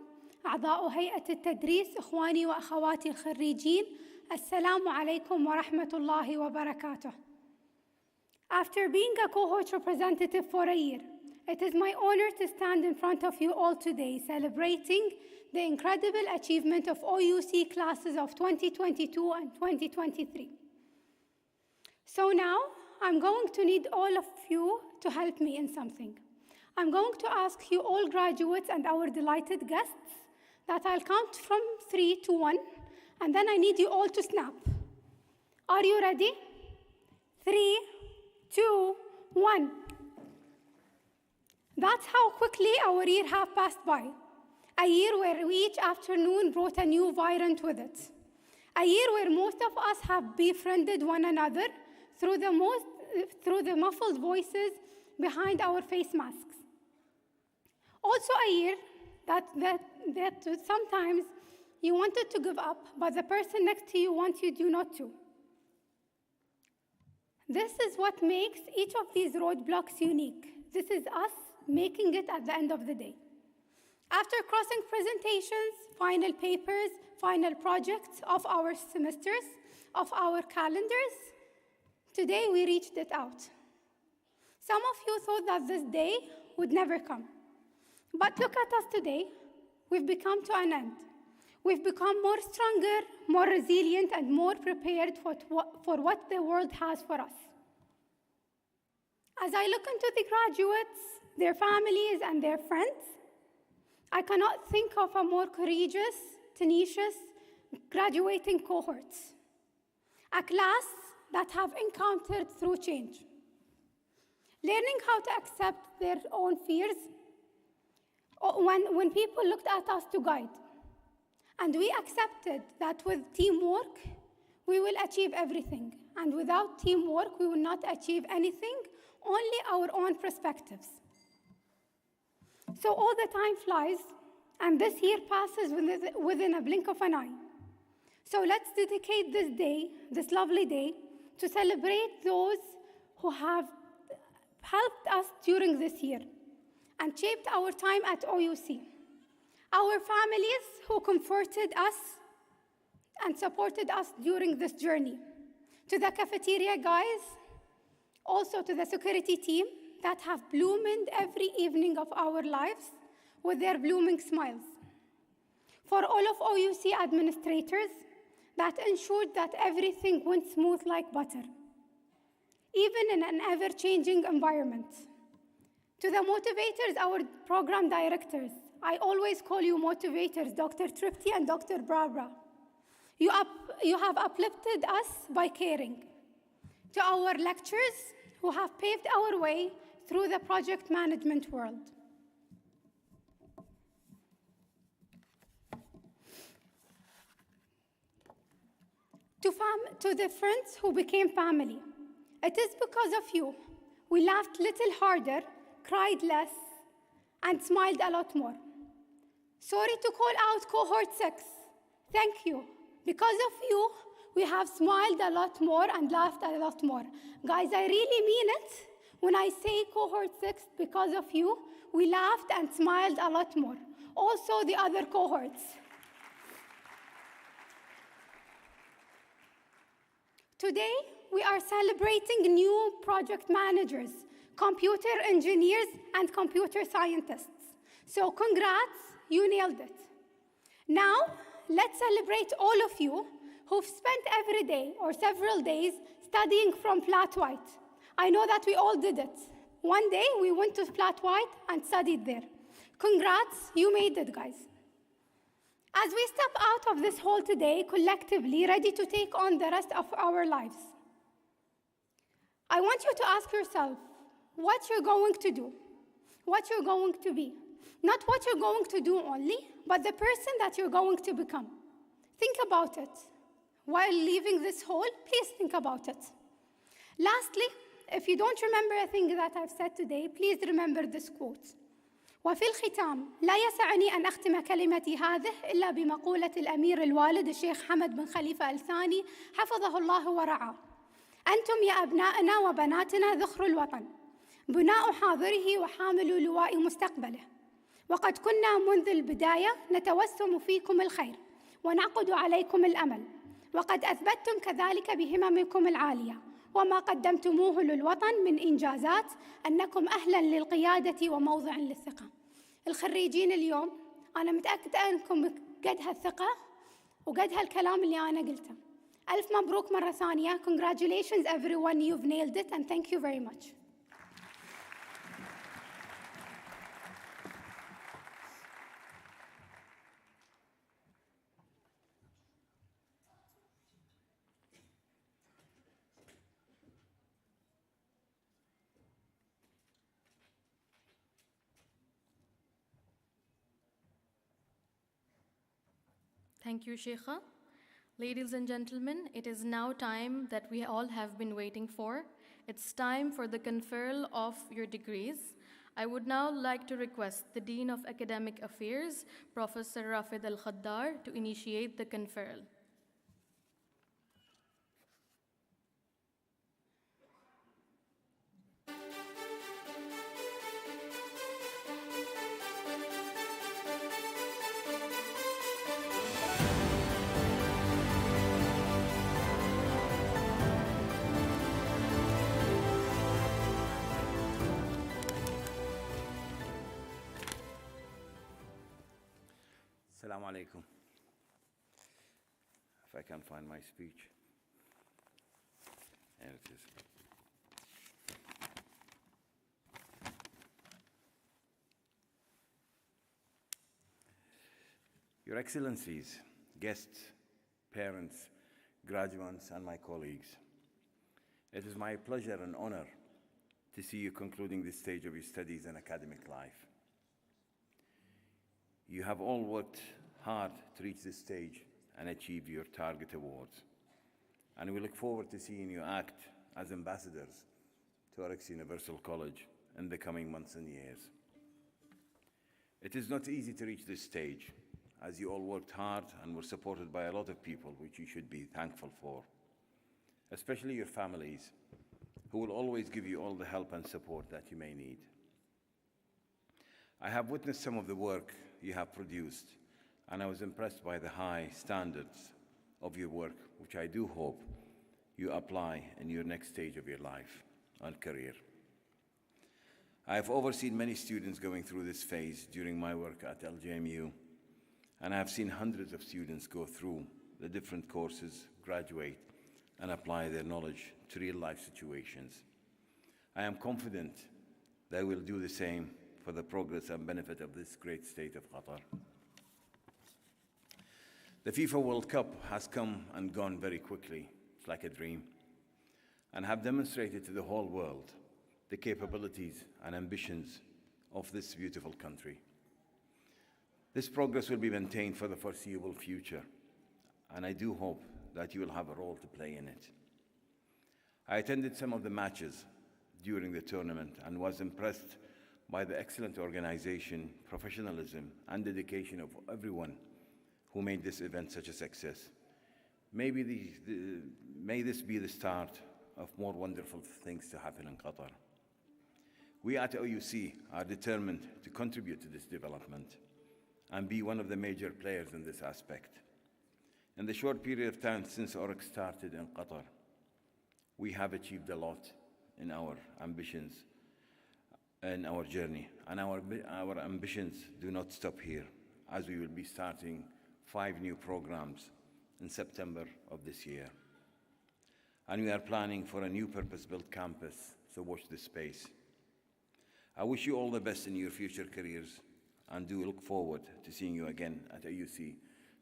أعضاء هيئة التدريس، إخواني وأخواتي الخريجين، السلام عليكم ورحمة الله وبركاته. After being a cohort representative for a year, it is my honor to stand in front of you all today celebrating the incredible achievement of OUC classes of 2022 and 2023. So now, I'm going to need all of you to help me in something. I'm going to ask you all graduates and our delighted guests that I'll count from 3 to 1, and then I need you all to snap. Are you ready? 3, 2, 1. That's how quickly our year has passed by. A year where each afternoon brought a new variant with it. A year where most of us have befriended one another through the muffled voices behind our face masks. Also a year that sometimes you wanted to give up, but the person next to you wants you do not to. This is what makes each of these roadblocks unique. This is us making it at the end of the day. After crossing presentations, final papers, final projects of our semesters, of our calendars, today we reached it out. Some of you thought that this day would never come. But look at us today. We've become to an end. We've become more stronger, more resilient, and more prepared for what the world has for us. As I look into the graduates, their families, and their friends, I cannot think of a more courageous, tenacious graduating cohort. A class that have encountered through change. Learning how to accept their own fears when people looked at us to guide. And we accepted that with teamwork, we will achieve everything. And without teamwork, we will not achieve anything, only our own perspectives. So all the time flies, and this year passes within a blink of an eye. So let's dedicate this day, this lovely day, to celebrate those who have helped us during this year and shaped our time at OUC. Our families who comforted us and supported us during this journey. To the cafeteria guys, also to the security team that have bloomed every evening of our lives with their blooming smiles. For all of OUC administrators that ensured that everything went smooth like butter, even in an ever-changing environment. To the motivators, our program directors, I always call you motivators, Dr. Tripti and Dr. Barbara. You have uplifted us by caring. To our lecturers who have paved our way through the project management world. To the friends who became family. It is because of you. We laughed little harder, cried less, and smiled a lot more. Sorry to call out cohort 6. Thank you. Because of you, we have smiled a lot more and laughed a lot more. Guys, I really mean it. When I say cohort 6, because of you, we laughed and smiled a lot more. Also the other cohorts. Today, we are celebrating new project managers, computer engineers, and computer scientists. So congrats, you nailed it. Now, let's celebrate all of you who've spent every day or several days studying from Flat White. I know that we all did it. One day, we went to Flat White and studied there. Congrats, you made it, guys. As we step out of this hall today, collectively, ready to take on the rest of our lives, I want you to ask yourself what you're going to do, what you're going to be. Not what you're going to do only, but the person that you're going to become. Think about it. While leaving this hall, please think about it. Lastly, if you don't remember a thing that I've said today, please remember this quote. وفي الختام لا يسعني أن أختم كلمتي هذه إلا بمقولة الأمير الوالد الشيخ حمد بن خليفة الثاني حفظه الله ورعاه. أنتم يا أبنائنا وبناتنا ذخر الوطن، بناء حاضره وحامل لواء مستقبله. وقد كنا منذ البداية نتوسم فيكم الخير ونعقد عليكم الأمل، وقد أثبتتم كذلك بهممكم العالية وما قدمتموه للوطن من إنجازات أنكم أهلاً للقيادة وموضع للثقة. الخريجين اليوم أنا متأكدة أنكم قد هالثقة وقد هالكلام اللي أنا قلته. ألف مبروك مرة ثانية. Congratulations everyone, you've nailed it and thank you very much. Thank you, Sheikha. Ladies and gentlemen, it is now time that we all have been waiting for. It's time for the conferral of your degrees. I would now like to request the Dean of Academic Affairs, Professor Rafid Al-Khaddar, to initiate the conferral. Assalamu alaikum. If I can find my speech. There it is. Your Excellencies, guests, parents, graduates, and my colleagues, it is my pleasure and honor to see you concluding this stage of your studies and academic life. You have all worked hard to reach this stage and achieve your target awards. And we look forward to seeing you act as ambassadors to Oryx Universal College in the coming months and years. It is not easy to reach this stage, as you all worked hard and were supported by a lot of people, which you should be thankful for, especially your families, who will always give you all the help and support that you may need. I have witnessed some of the work you have produced, and I was impressed by the high standards of your work, which I do hope you apply in your next stage of your life and career. I have overseen many students going through this phase during my work at LJMU, and I have seen hundreds of students go through the different courses, graduate, and apply their knowledge to real-life situations. I am confident they will do the same for the progress and benefit of this great state of Qatar. The FIFA World Cup has come and gone very quickly, it's like a dream, and have demonstrated to the whole world the capabilities and ambitions of this beautiful country. This progress will be maintained for the foreseeable future, and I do hope that you will have a role to play in it. I attended some of the matches during the tournament and was impressed by the excellent organization, professionalism, and dedication of everyone who made this event such a success. May this be the start of more wonderful things to happen in Qatar. We at OUC are determined to contribute to this development and be one of the major players in this aspect. In the short period of time since Oryx started in Qatar, we have achieved a lot in our ambitions and our journey, and our ambitions do not stop here, as we will be starting 5 new programs in September of this year. And we are planning for a new purpose-built campus, so watch this space. I wish you all the best in your future careers and do look forward to seeing you again at AUC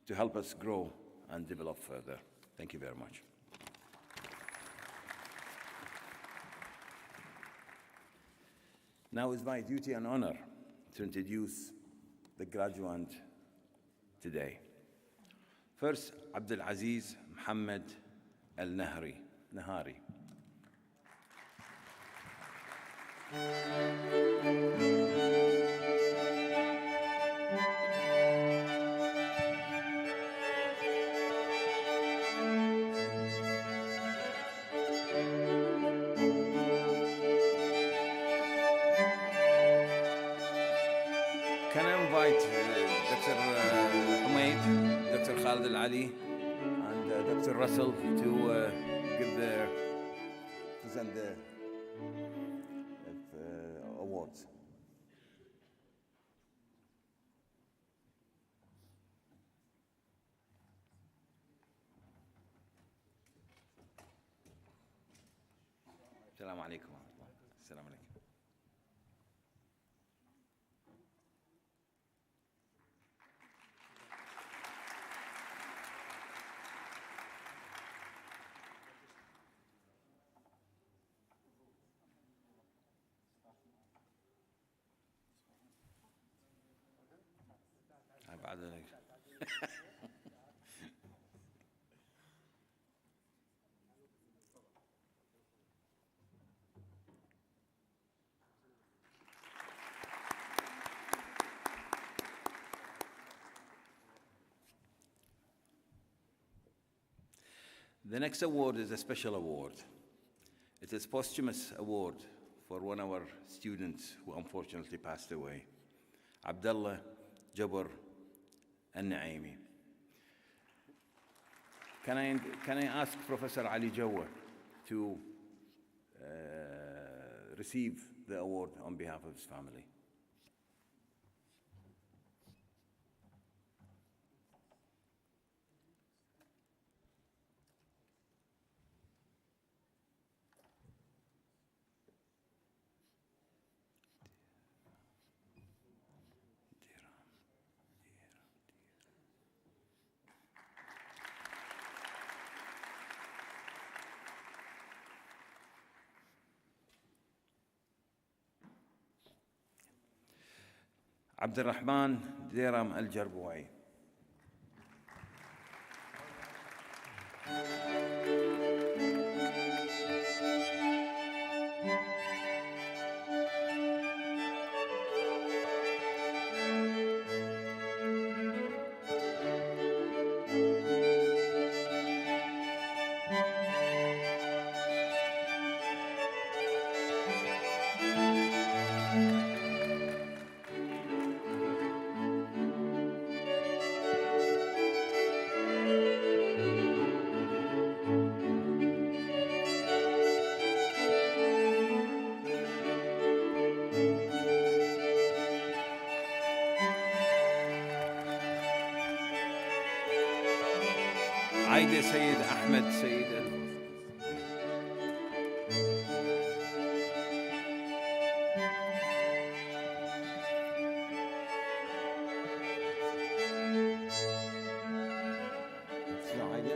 to help us grow and develop further. Thank you very much. Now it's my duty and honor to introduce the graduate today. First, Abdul Aziz Mohammed Al-Nahari. Can I invite Dr. Humaid, Dr. Khalid Al-Ali, and Dr. Russell to present the awards. Assalamu alaikum. Assalamu alaikum. بعد ذلك The next award is a special award. It is a posthumous award for one of our students who unfortunately passed away, Abdullah Jabbar Al-Naimi. Can I ask Professor Ali Jawwa to receive the award on behalf of his family? عبد الرحمن ديرم الجربوعي. عايدة سيد أحمد سيد شنو عايدة؟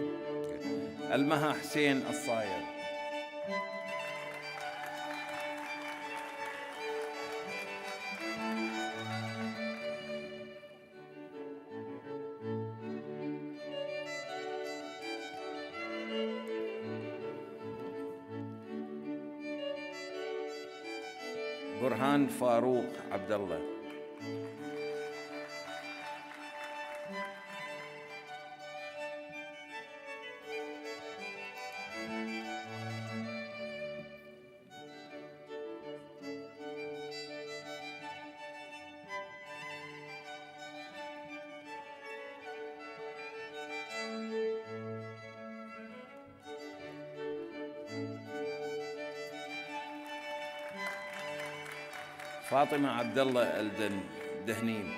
المها حسين الصاير. برهان فاروق عبد الله. فاطمة عبد الله الدهنيم.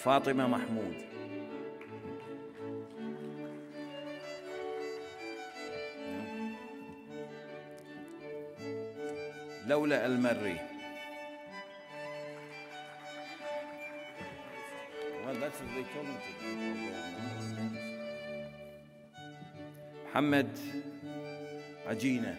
فاطمة محمود. لولا المري. Well, that's what they told me to do. محمد عجينة.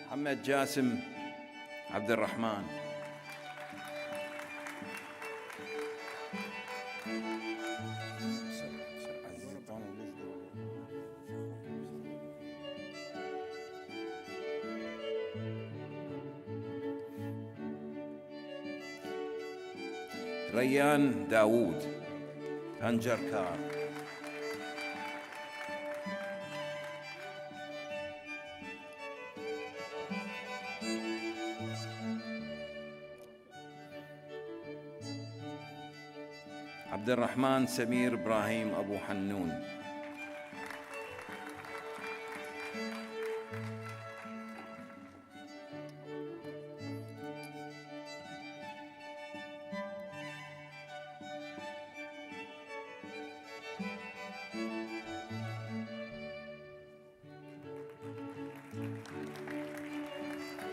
محمد جاسم عبد الرحمن. ريان داوود هنجركار. عبد الرحمن سمير إبراهيم أبو حنون.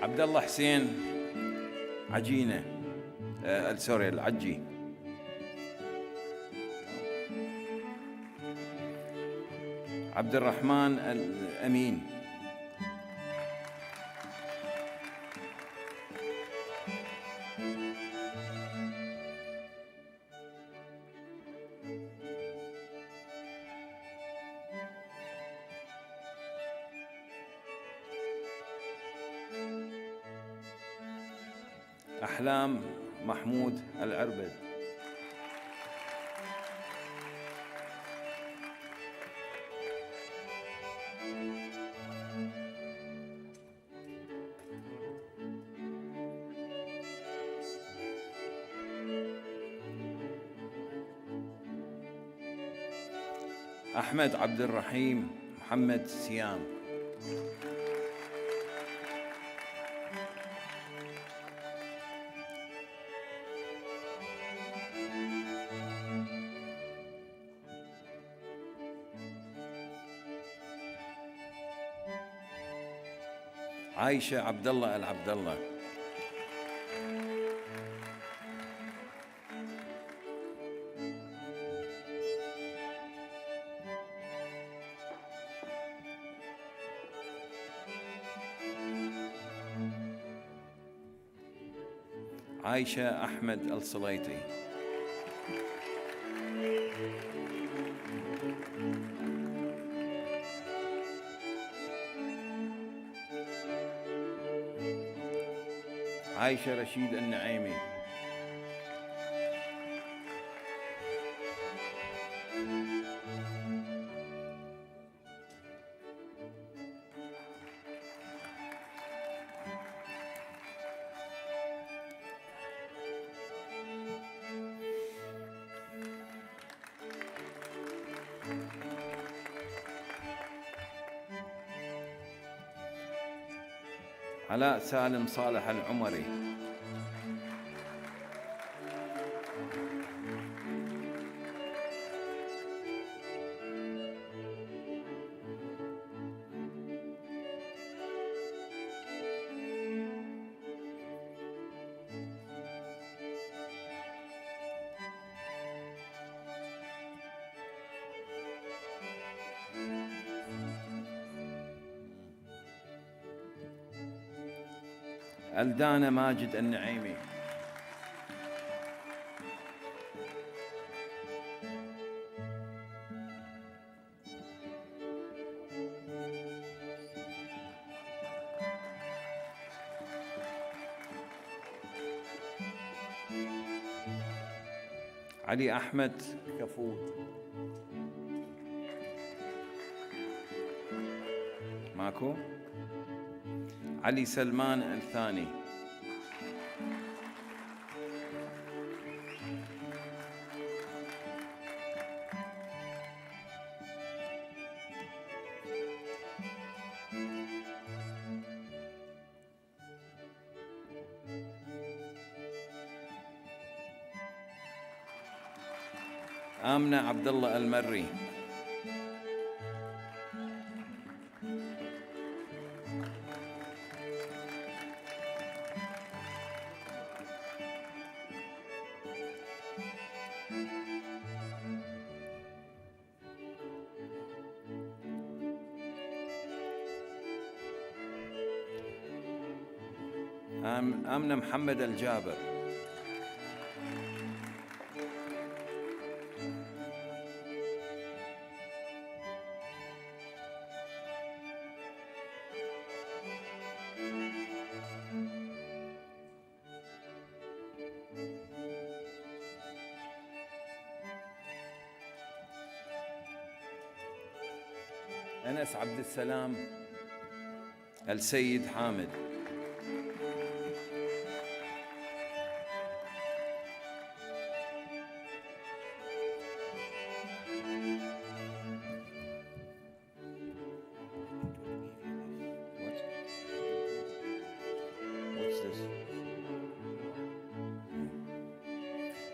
عبد الله حسين عجينة سوري العجي. عبد الرحمن الأمين. أحلام محمود العربد. أحمد عبد الرحيم محمد سيام. عايشة عبد الله العبد الله. عايشة أحمد الصليطي. عايشة رشيد النعيمي. علاء سالم صالح العمري. ألدانا ماجد النعيمي. علي أحمد كفود. ماكو. علي سلمان الثاني. آمنة عبد الله المري. آمنة محمد الجابر. أنس عبد السلام السيد حامد.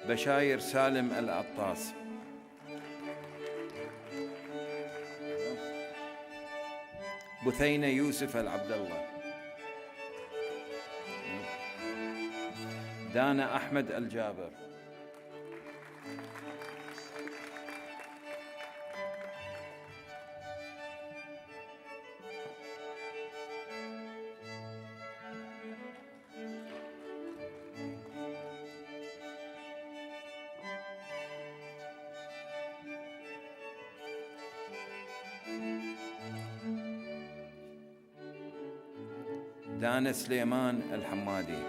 بشاير سالم العطاس. بثينة يوسف العبد الله. دانا أحمد الجابر. دانا سليمان الحمادي.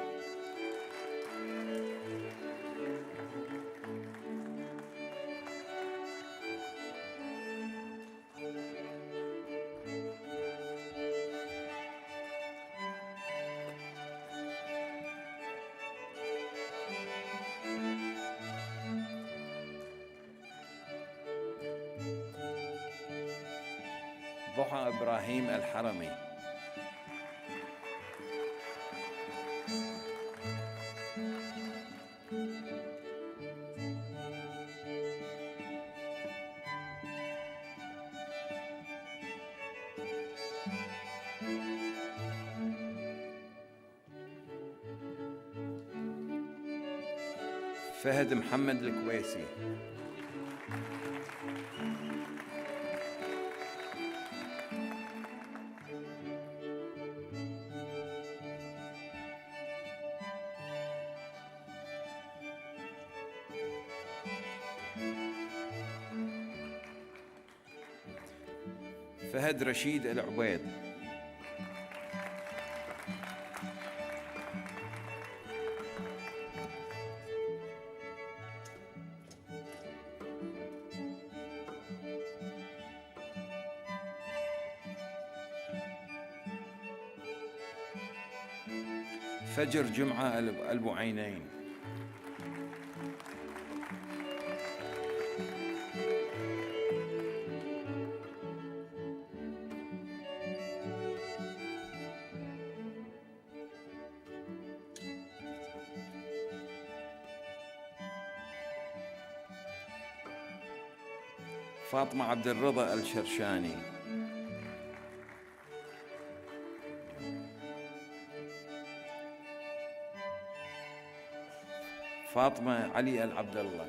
ضحى إبراهيم الحرمي. فهد محمد الكويسي. فهد رشيد العبيد. فجر جمعة البعينين. فاطمة عبد الرضا الشرشاني. فاطمة علي العبد الله.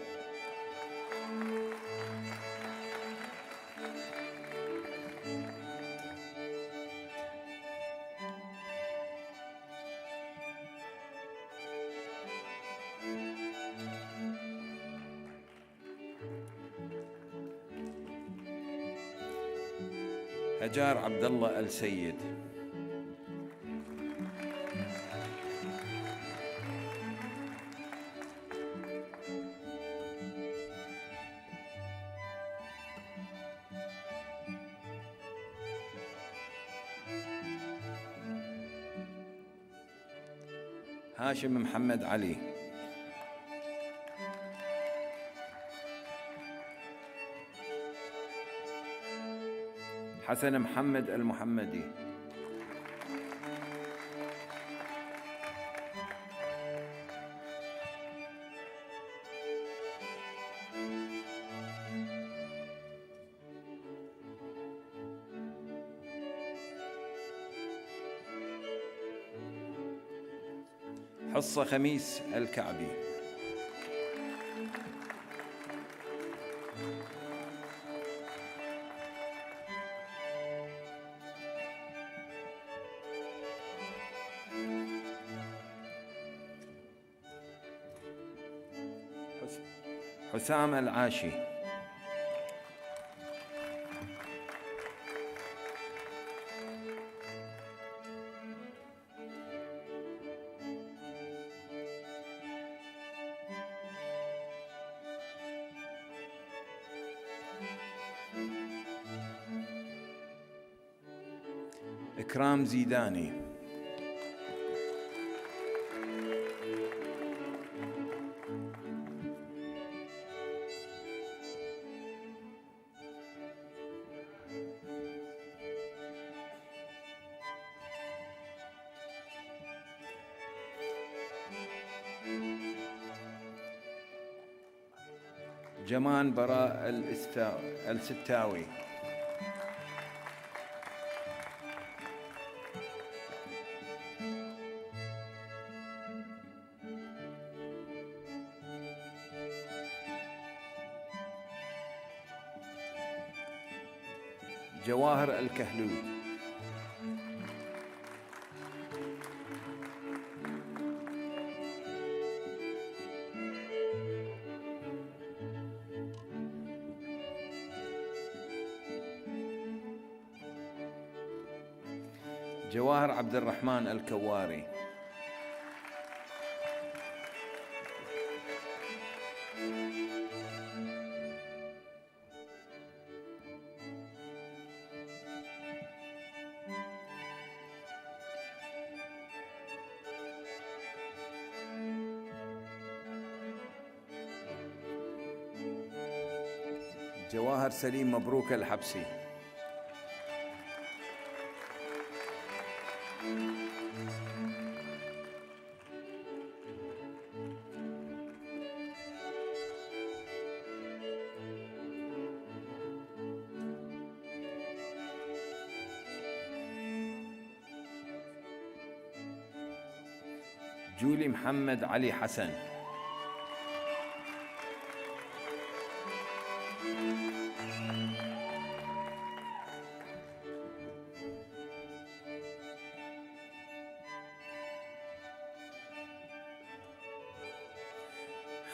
هجار عبد الله السيد. هاشم محمد علي. حسن محمد المحمدي. حصة خميس الكعبي. حسام العاشي. إكرام زيداني. جمان براء الستاوي. جواهر الكهلود. جواهر عبد الرحمن الكواري. جواهر سليم مبروك الحبسي. جولي محمد علي حسن.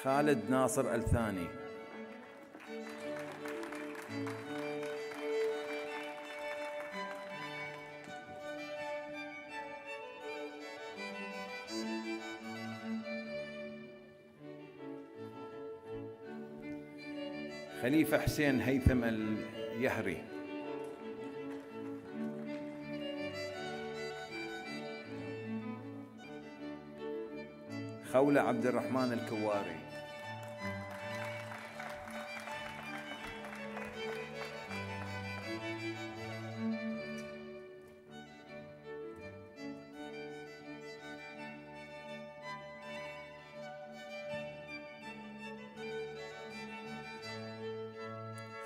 خالد ناصر الثاني. خليفة حسين هيثم اليهري، خولة عبد الرحمن الكواري،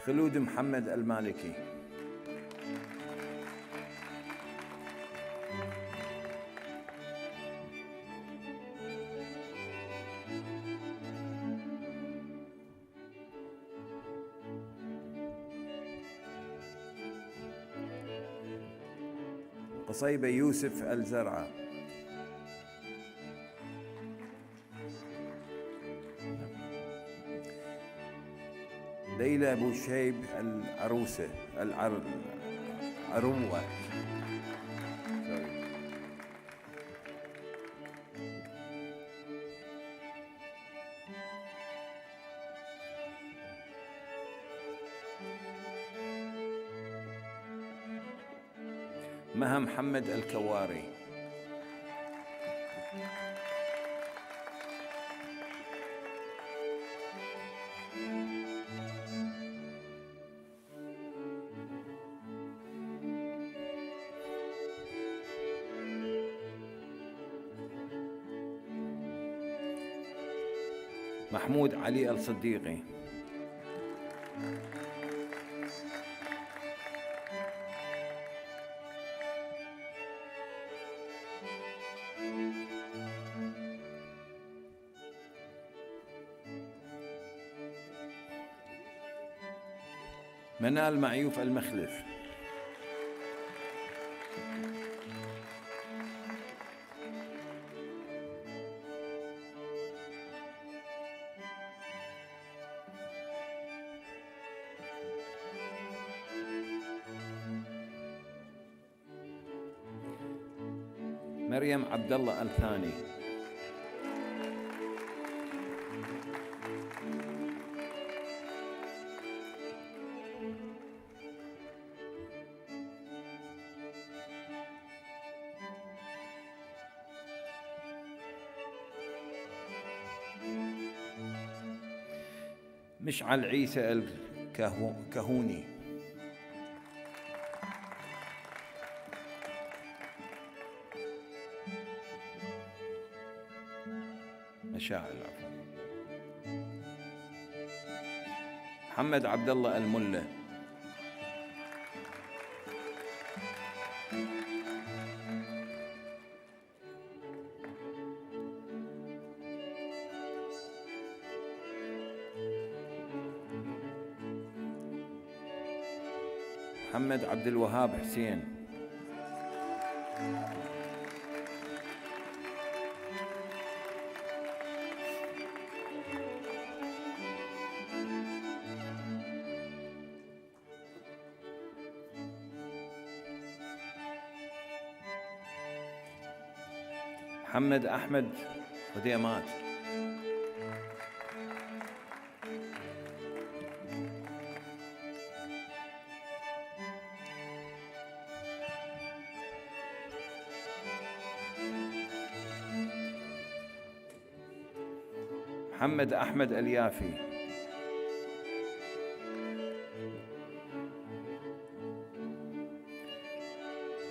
خلود محمد المالكي، قصيبة يوسف الزرعة، ليلى أبو شيب العروسة عروة، مها محمد الكواري، محمود علي الصديقي، منال معيوف المخلف، مريم عبد الله الثاني، مشعل عيسى الكهوني، مشاعل، محمد عبد الله الملا، محمد عبد الوهاب حسين، محمد أحمد خديمات، محمد أحمد اليافي،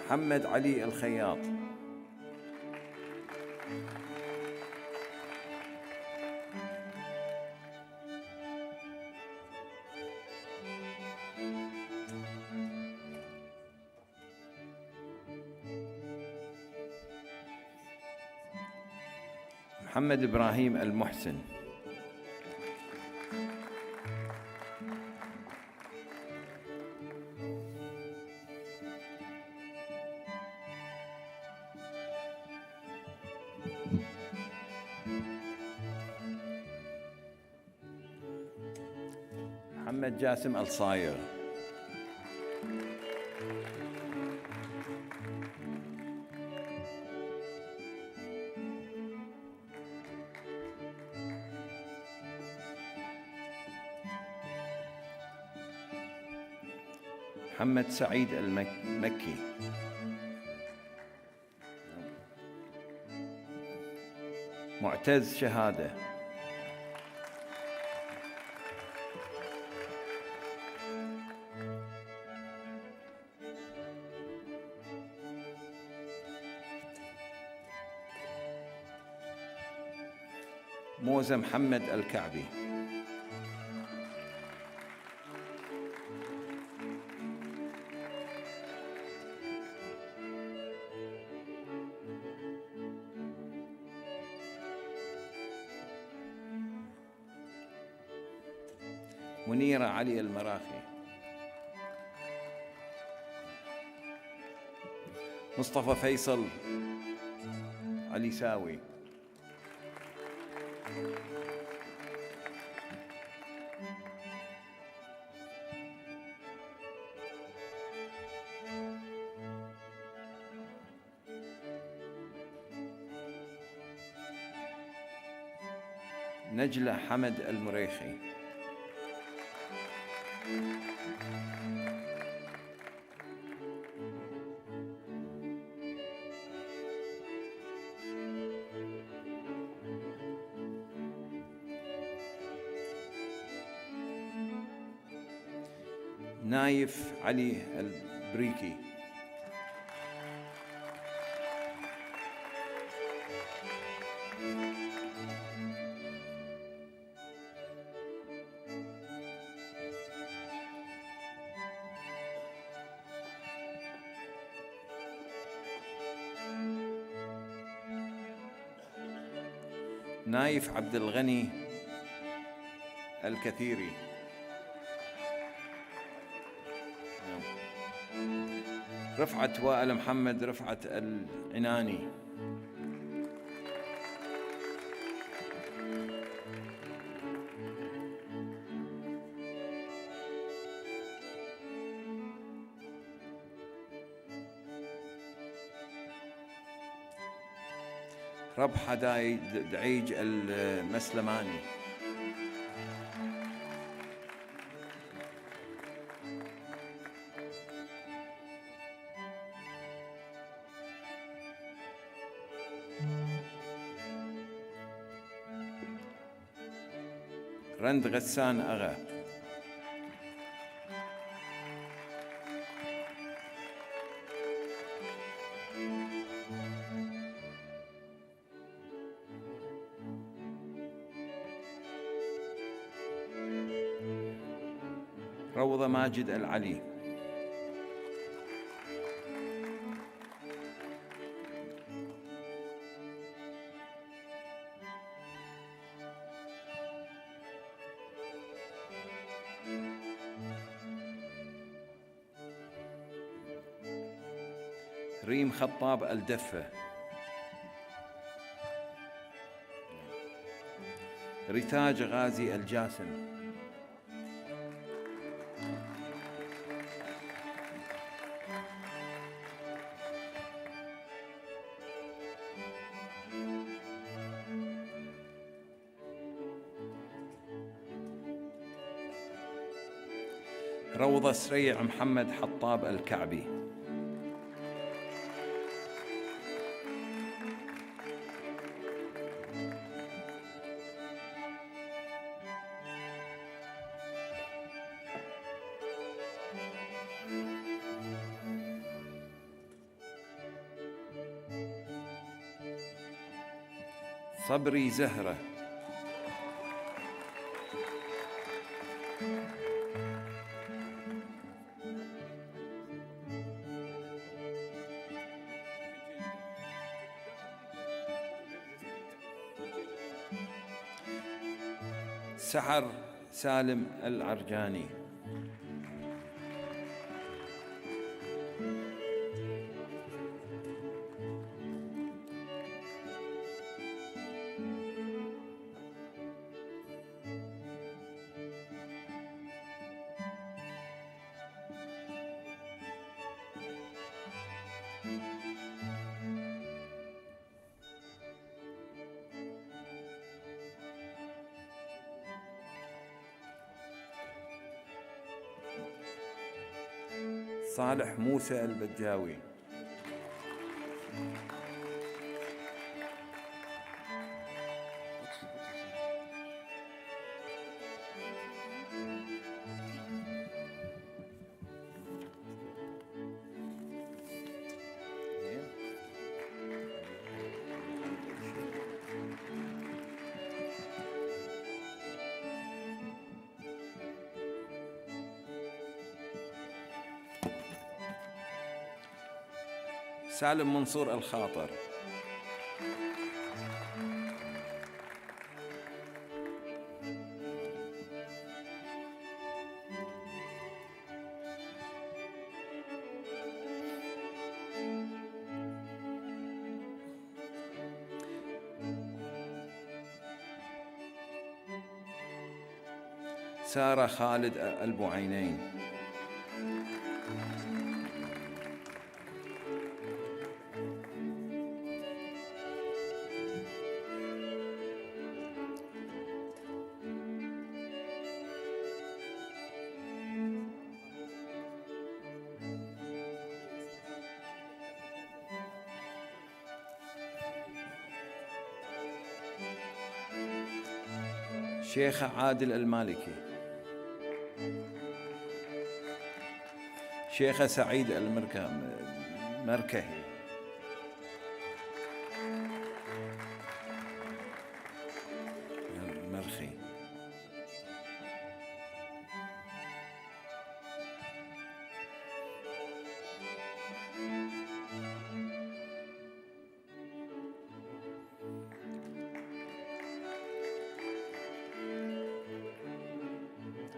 محمد علي الخياط، محمد إبراهيم المحسن، محمد جاسم الصايغ، محمد سعيد المكي. معتز شهادة. موزة محمد الكعبي. منيرة علي المراخي. مصطفى فيصل علي ساوي. نجلة حمد المريخي. نايف علي البريكي. نايف عبد الغني الكثيري. رفعت وائل محمد رفعت العناني. ربحة دعيج المسلماني. رند غسان أغا. روضة ماجد العلي. ريم خطاب الدفة. ريتاج غازي الجاسم. روضة سريع محمد حطاب الكعبي. صبري زهرة. سحر سالم العرجاني. صالح موسى البجاوي. سالم منصور الخاطر. سارة خالد البعينين. شيخ عادل المالكي. شيخ سعيد المركهي. مرخي.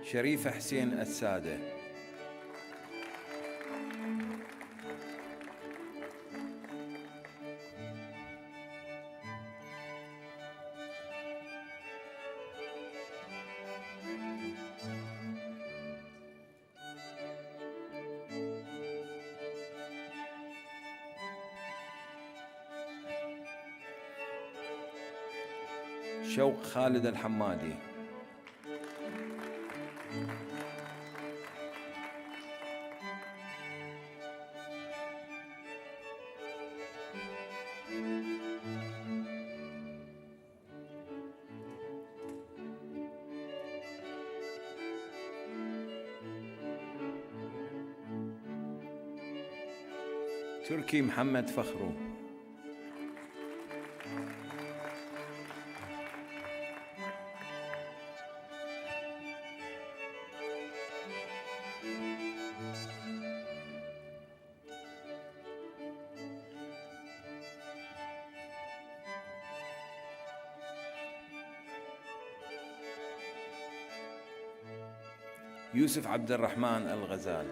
شريف حسين السادة. شوق خالد الحمادي. تركي محمد فخرو. يوسف عبد الرحمن الغزال.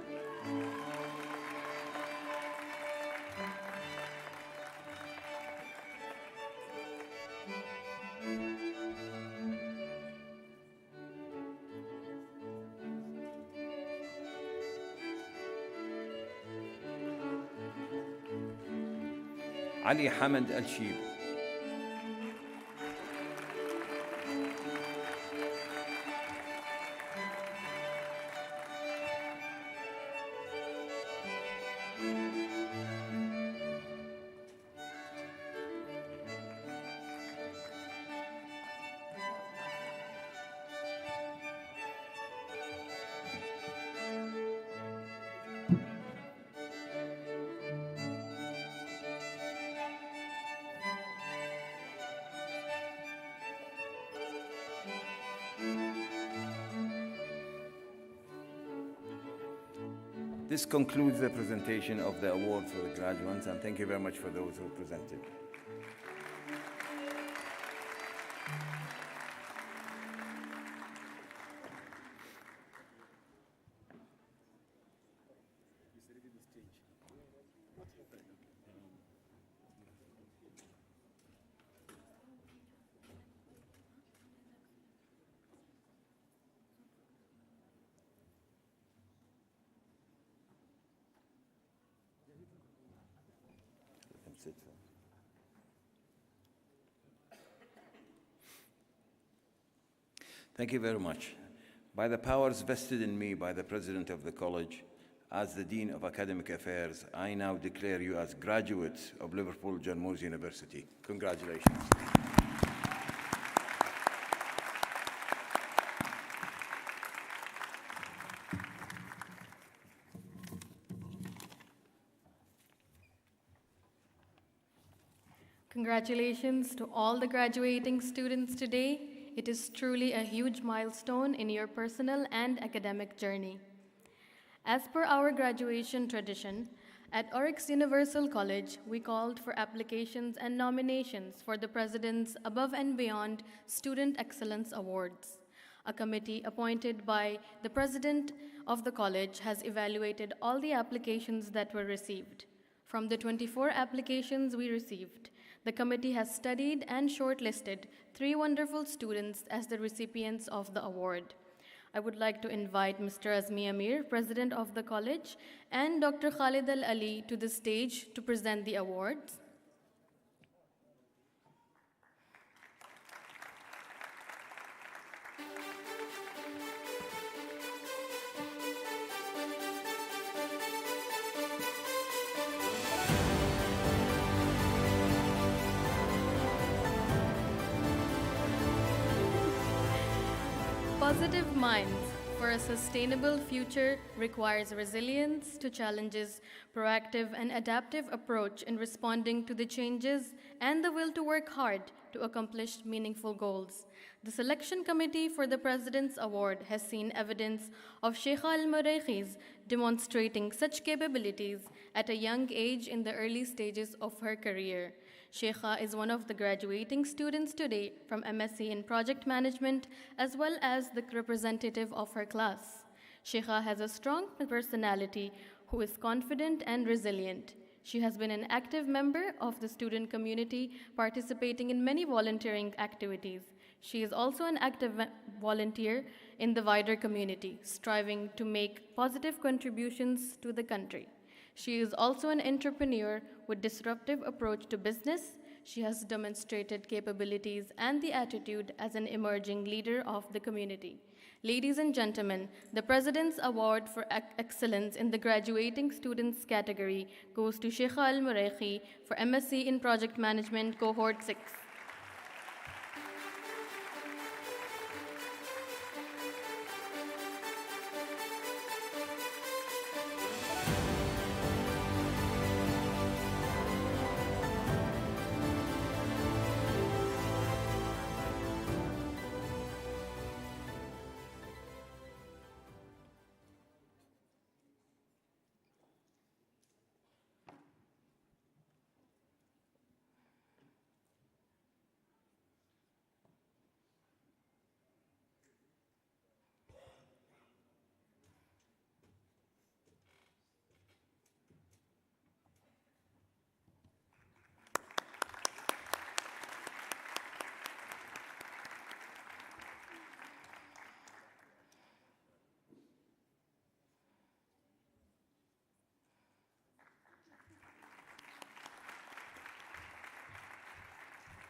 علي حمد الشيب. This concludes the presentation of the award for the graduates, and thank you very much for those who presented. Thank you very much. By the powers vested in me by the President of the College, as the Dean of Academic Affairs, I now declare you as graduates of Liverpool John Moores University. Congratulations. Congratulations to all the graduating students today. It is truly a huge milestone in your personal and academic journey. As per our graduation tradition, at Oryx Universal College, we called for applications and nominations for the President's Above and Beyond Student Excellence Awards. A committee appointed by the President of the college has evaluated all the applications that were received. From the 24 applications we received, the committee has studied and shortlisted 3 wonderful students as the recipients of the award. I would like to invite Mr. Azmi Amir, President of the college, and Dr. Khalid Al-Ali to the stage to present the awards. Positive minds for a sustainable future requires resilience to challenges, proactive and adaptive approach in responding to the changes, and the will to work hard to accomplish meaningful goals. The selection committee for the President's Award has seen evidence of Sheikha Al-Muraykhi's demonstrating such capabilities at a young age in the early stages of her career. Sheikha is one of the graduating students today from MSc in Project Management, as well as the representative of her class. Sheikha has a strong personality who is confident and resilient. She has been an active member of the student community, participating in many volunteering activities. She is also an active volunteer in the wider community, striving to make positive contributions to the country. She is also an entrepreneur with disruptive approach to business. She has demonstrated capabilities and the attitude as an emerging leader of the community. Ladies and gentlemen, the President's Award for Excellence in the Graduating Students category goes to Sheikha Al-Muraykhi for MSc in Project Management, Cohort 6.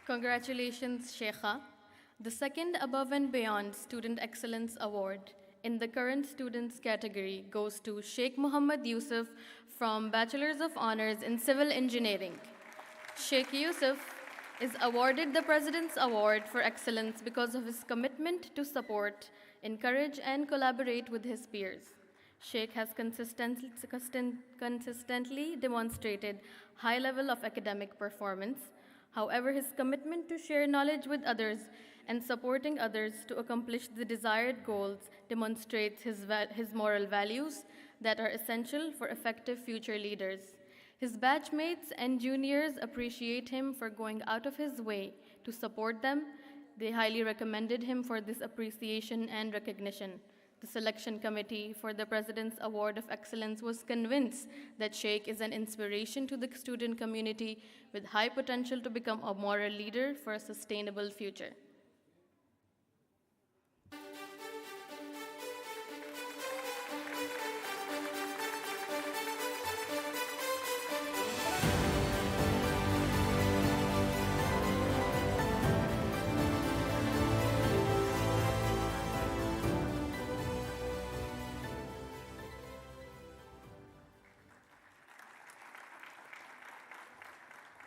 Congratulations, Sheikha. The second Above and Beyond Student Excellence Award in the current students category goes to Sheikh Muhammad Yusuf from Bachelor's of Honors in Civil Engineering. Sheikh Yusuf is awarded the President's Award for Excellence because of his commitment to support, encourage, and collaborate with his peers. Sheikh has consistently demonstrated high level of academic performance. However, his commitment to share knowledge with others and supporting others to accomplish the desired goals demonstrates his moral values that are essential for effective future leaders. His batchmates and juniors appreciate him for going out of his way to support them. They highly recommended him for this appreciation and recognition. The selection committee for the President's Award of Excellence was convinced that Sheikh is an inspiration to the student community with high potential to become a moral leader for a sustainable future.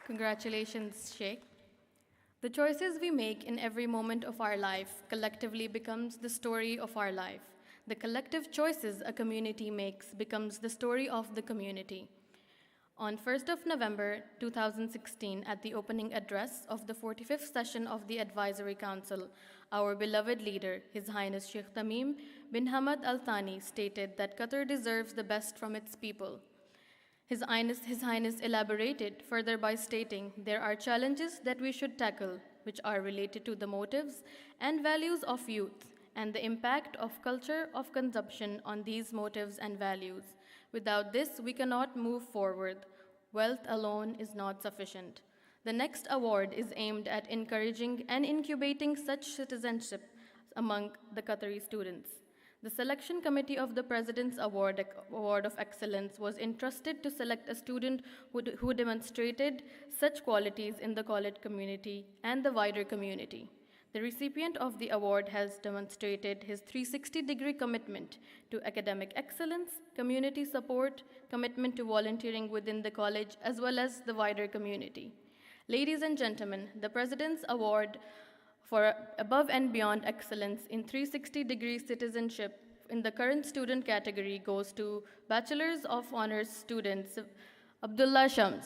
Congratulations, Sheikh. The choices we make in every moment of our life collectively becomes the story of our life. The collective choices a community makes becomes the story of the community. On 1st of November 2016, at the opening address of the 45th session of the Advisory Council, our beloved leader, His Highness Sheikh Tamim bin Hamad Al Thani, stated that Qatar deserves the best from its people. His Highness elaborated further by stating there are challenges that we should tackle, which are related to the motives and values of youth and the impact of culture of consumption on these motives and values. Without this, we cannot move forward. Wealth alone is not sufficient. The next award is aimed at encouraging and incubating such citizenship among the Qatari students. The selection committee of the President's Award of Excellence was entrusted to select a student who demonstrated such qualities in the college community and the wider community. The recipient of the award has demonstrated his 360-degree commitment to academic excellence, community support, commitment to volunteering within the college, as well as the wider community. Ladies and gentlemen, the President's Award for Above and Beyond Excellence in 360-degree citizenship in the current student category goes to Bachelor's of Honors students Abdullah Shams.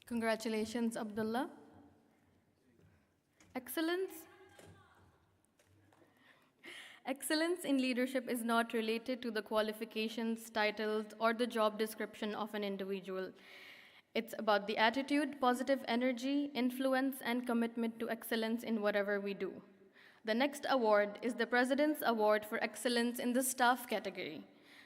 Congratulations, Abdullah. Excellence in leadership is not related to the qualifications, titles, or the job description of an individual. It's about the attitude, positive energy, influence, and commitment to excellence in whatever we do. The next award is the President's Award for Excellence in the Staff category.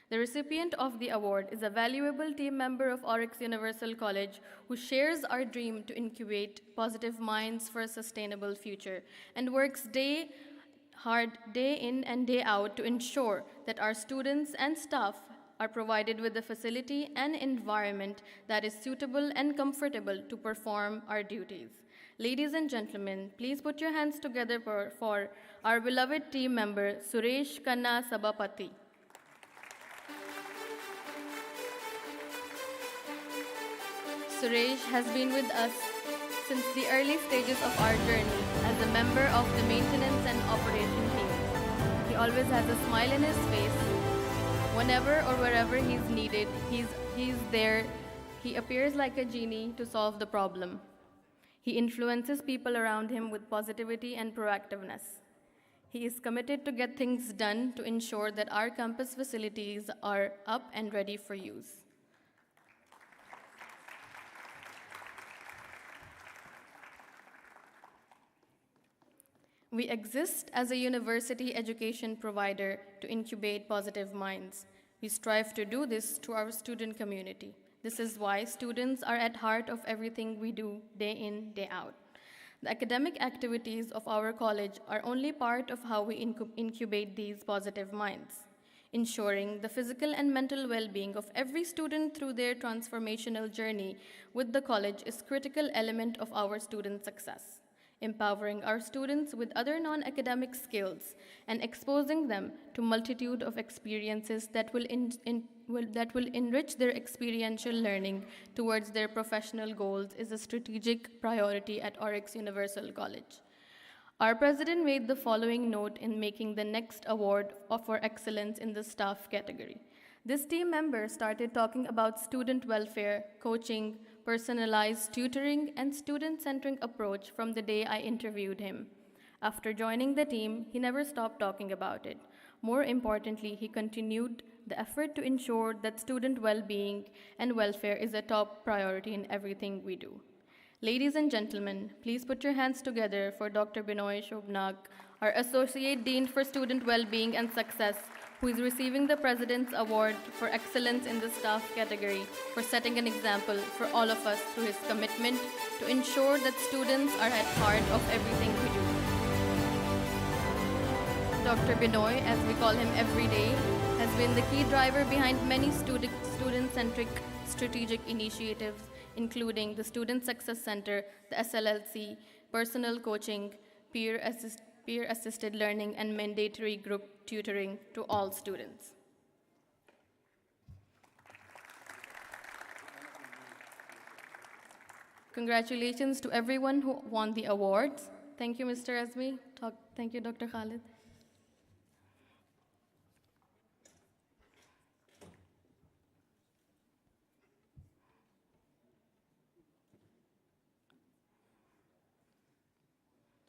The recipient of the award is a valuable team member of Oryx Universal College who shares our dream to incubate positive minds for a sustainable future and works hard day in and day out to ensure that our students and staff are provided with the facility and environment that is suitable and comfortable to perform our duties. Ladies and gentlemen, please put your hands together for our beloved team member, Suresh Khanna Sabapati. Suresh has been with us since the early stages of our journey as a member of the maintenance and operation team. He always has a smile in his face. Whenever or wherever he's needed, he's there. He appears like a genie to solve the problem. He influences people around him with positivity and proactiveness. He is committed to get things done to ensure that our campus facilities are up and ready for use. We exist as a university education provider to incubate positive minds. We strive to do this to our student community. This is why students are at heart of everything we do day in, day out. The academic activities of our college are only part of how we incubate these positive minds. Ensuring the physical and mental well-being of every student through their transformational journey with the college is a critical element of our student success. Empowering our students with other non-academic skills and exposing them to multitude of experiences that will enrich their experiential learning towards their professional goals is a strategic priority at Oryx Universal College. Our president made the following note in making the next award for excellence in the staff category. This team member started talking about student welfare, coaching, personalized tutoring, and student-centering approach from the day I interviewed him. After joining the team, he never stopped talking about it. More importantly, he continued the effort to ensure that student well-being and welfare is a top priority in everything we do. Ladies and gentlemen, please put your hands together for Dr. Binoy Shobnak, our Associate Dean for Student Well-being and Success, who is receiving the President's Award for Excellence in the Staff category for setting an example for all of us through his commitment to ensure that students are at heart of everything we do. Dr. Binoy, as we call him every day, has been the key driver behind many student-centric strategic initiatives, including the Student Success Center, the SLLC, personal coaching, peer-assisted learning, and mandatory group tutoring to all students. Congratulations to everyone who won the awards. Thank you, Mr. Azmi. Thank you, Dr. Khalid.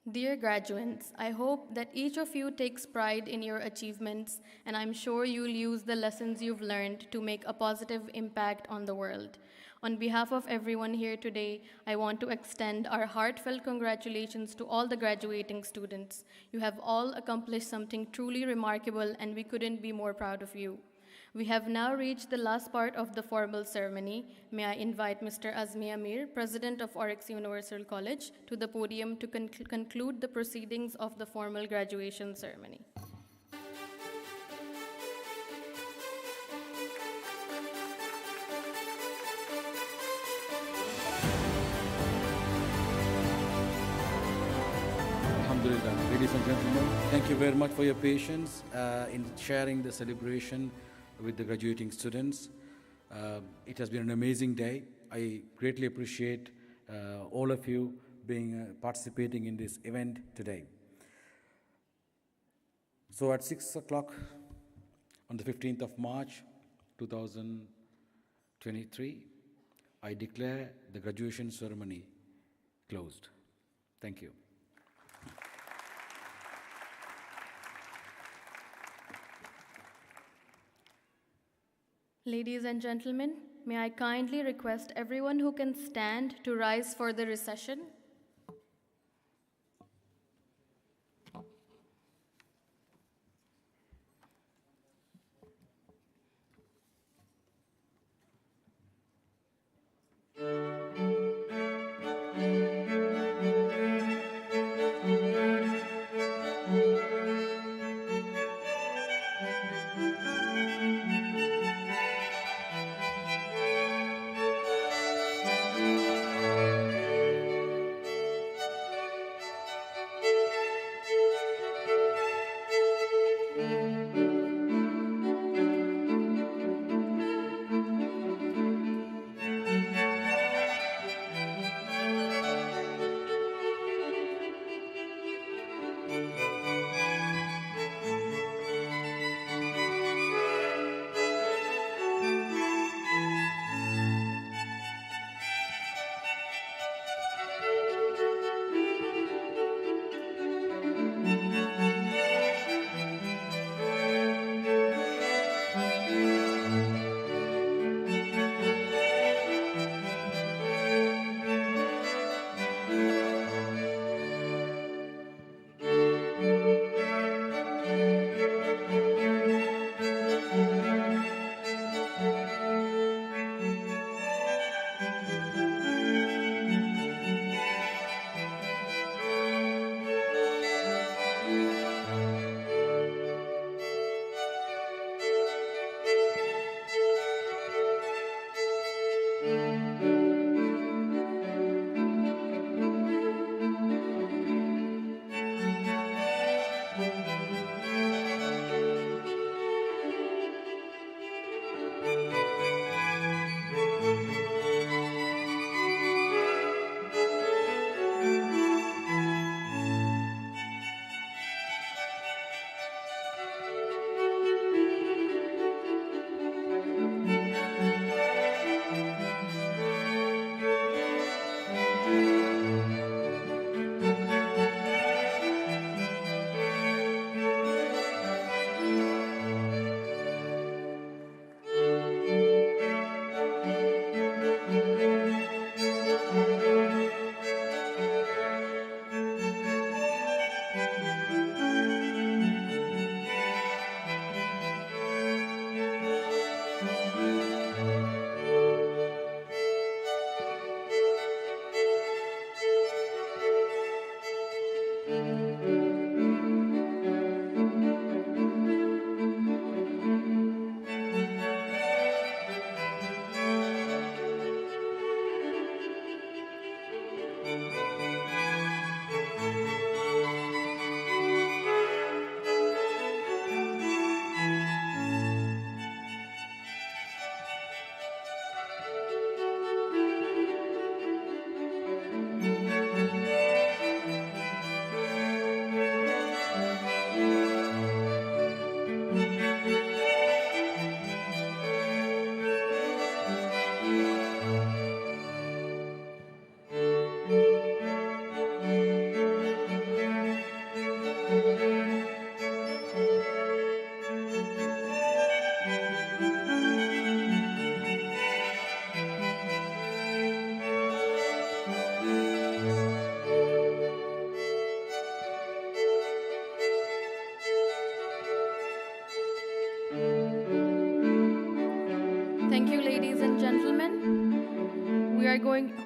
Dear graduates, I hope that each of you takes pride in your achievements, and I'm sure you'll use the lessons you've learned to make a positive impact on the world. On behalf of everyone here today, I want to extend our heartfelt congratulations to all the graduating students. You have all accomplished something truly remarkable, and we couldn't be more proud of you. We have now reached the last part of the formal ceremony. May I invite Mr. Azmi Amir, President of Oryx Universal College, to the podium to conclude the proceedings of the formal graduation ceremony. Alhamdulillah. Ladies and gentlemen, thank you very much for your patience in sharing the celebration with the graduating students. It has been an amazing day. I greatly appreciate all of you being participating in this event today. So at 6 o'clock on the 15th of March 2023, I declare the graduation ceremony closed. Thank you. Ladies and gentlemen, may I kindly request everyone who can stand to rise for the recession.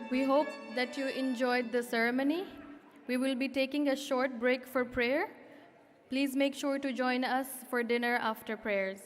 We hope that you enjoyed the ceremony. We will be taking a short break for prayer. Please make sure to join us for dinner after prayers.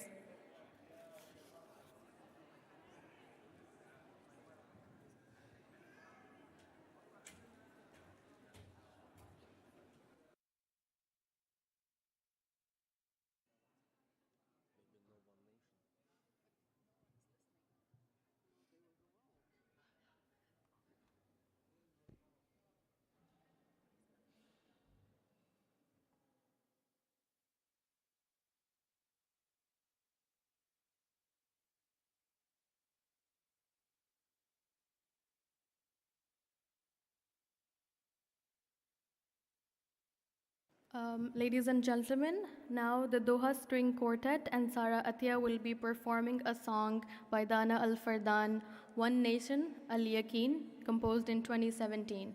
Ladies and gentlemen, now the Doha String Quartet and Sara Atia will be performing a song by Dana Al Fardan, One Nation, Al Yaqeen, composed in 2017.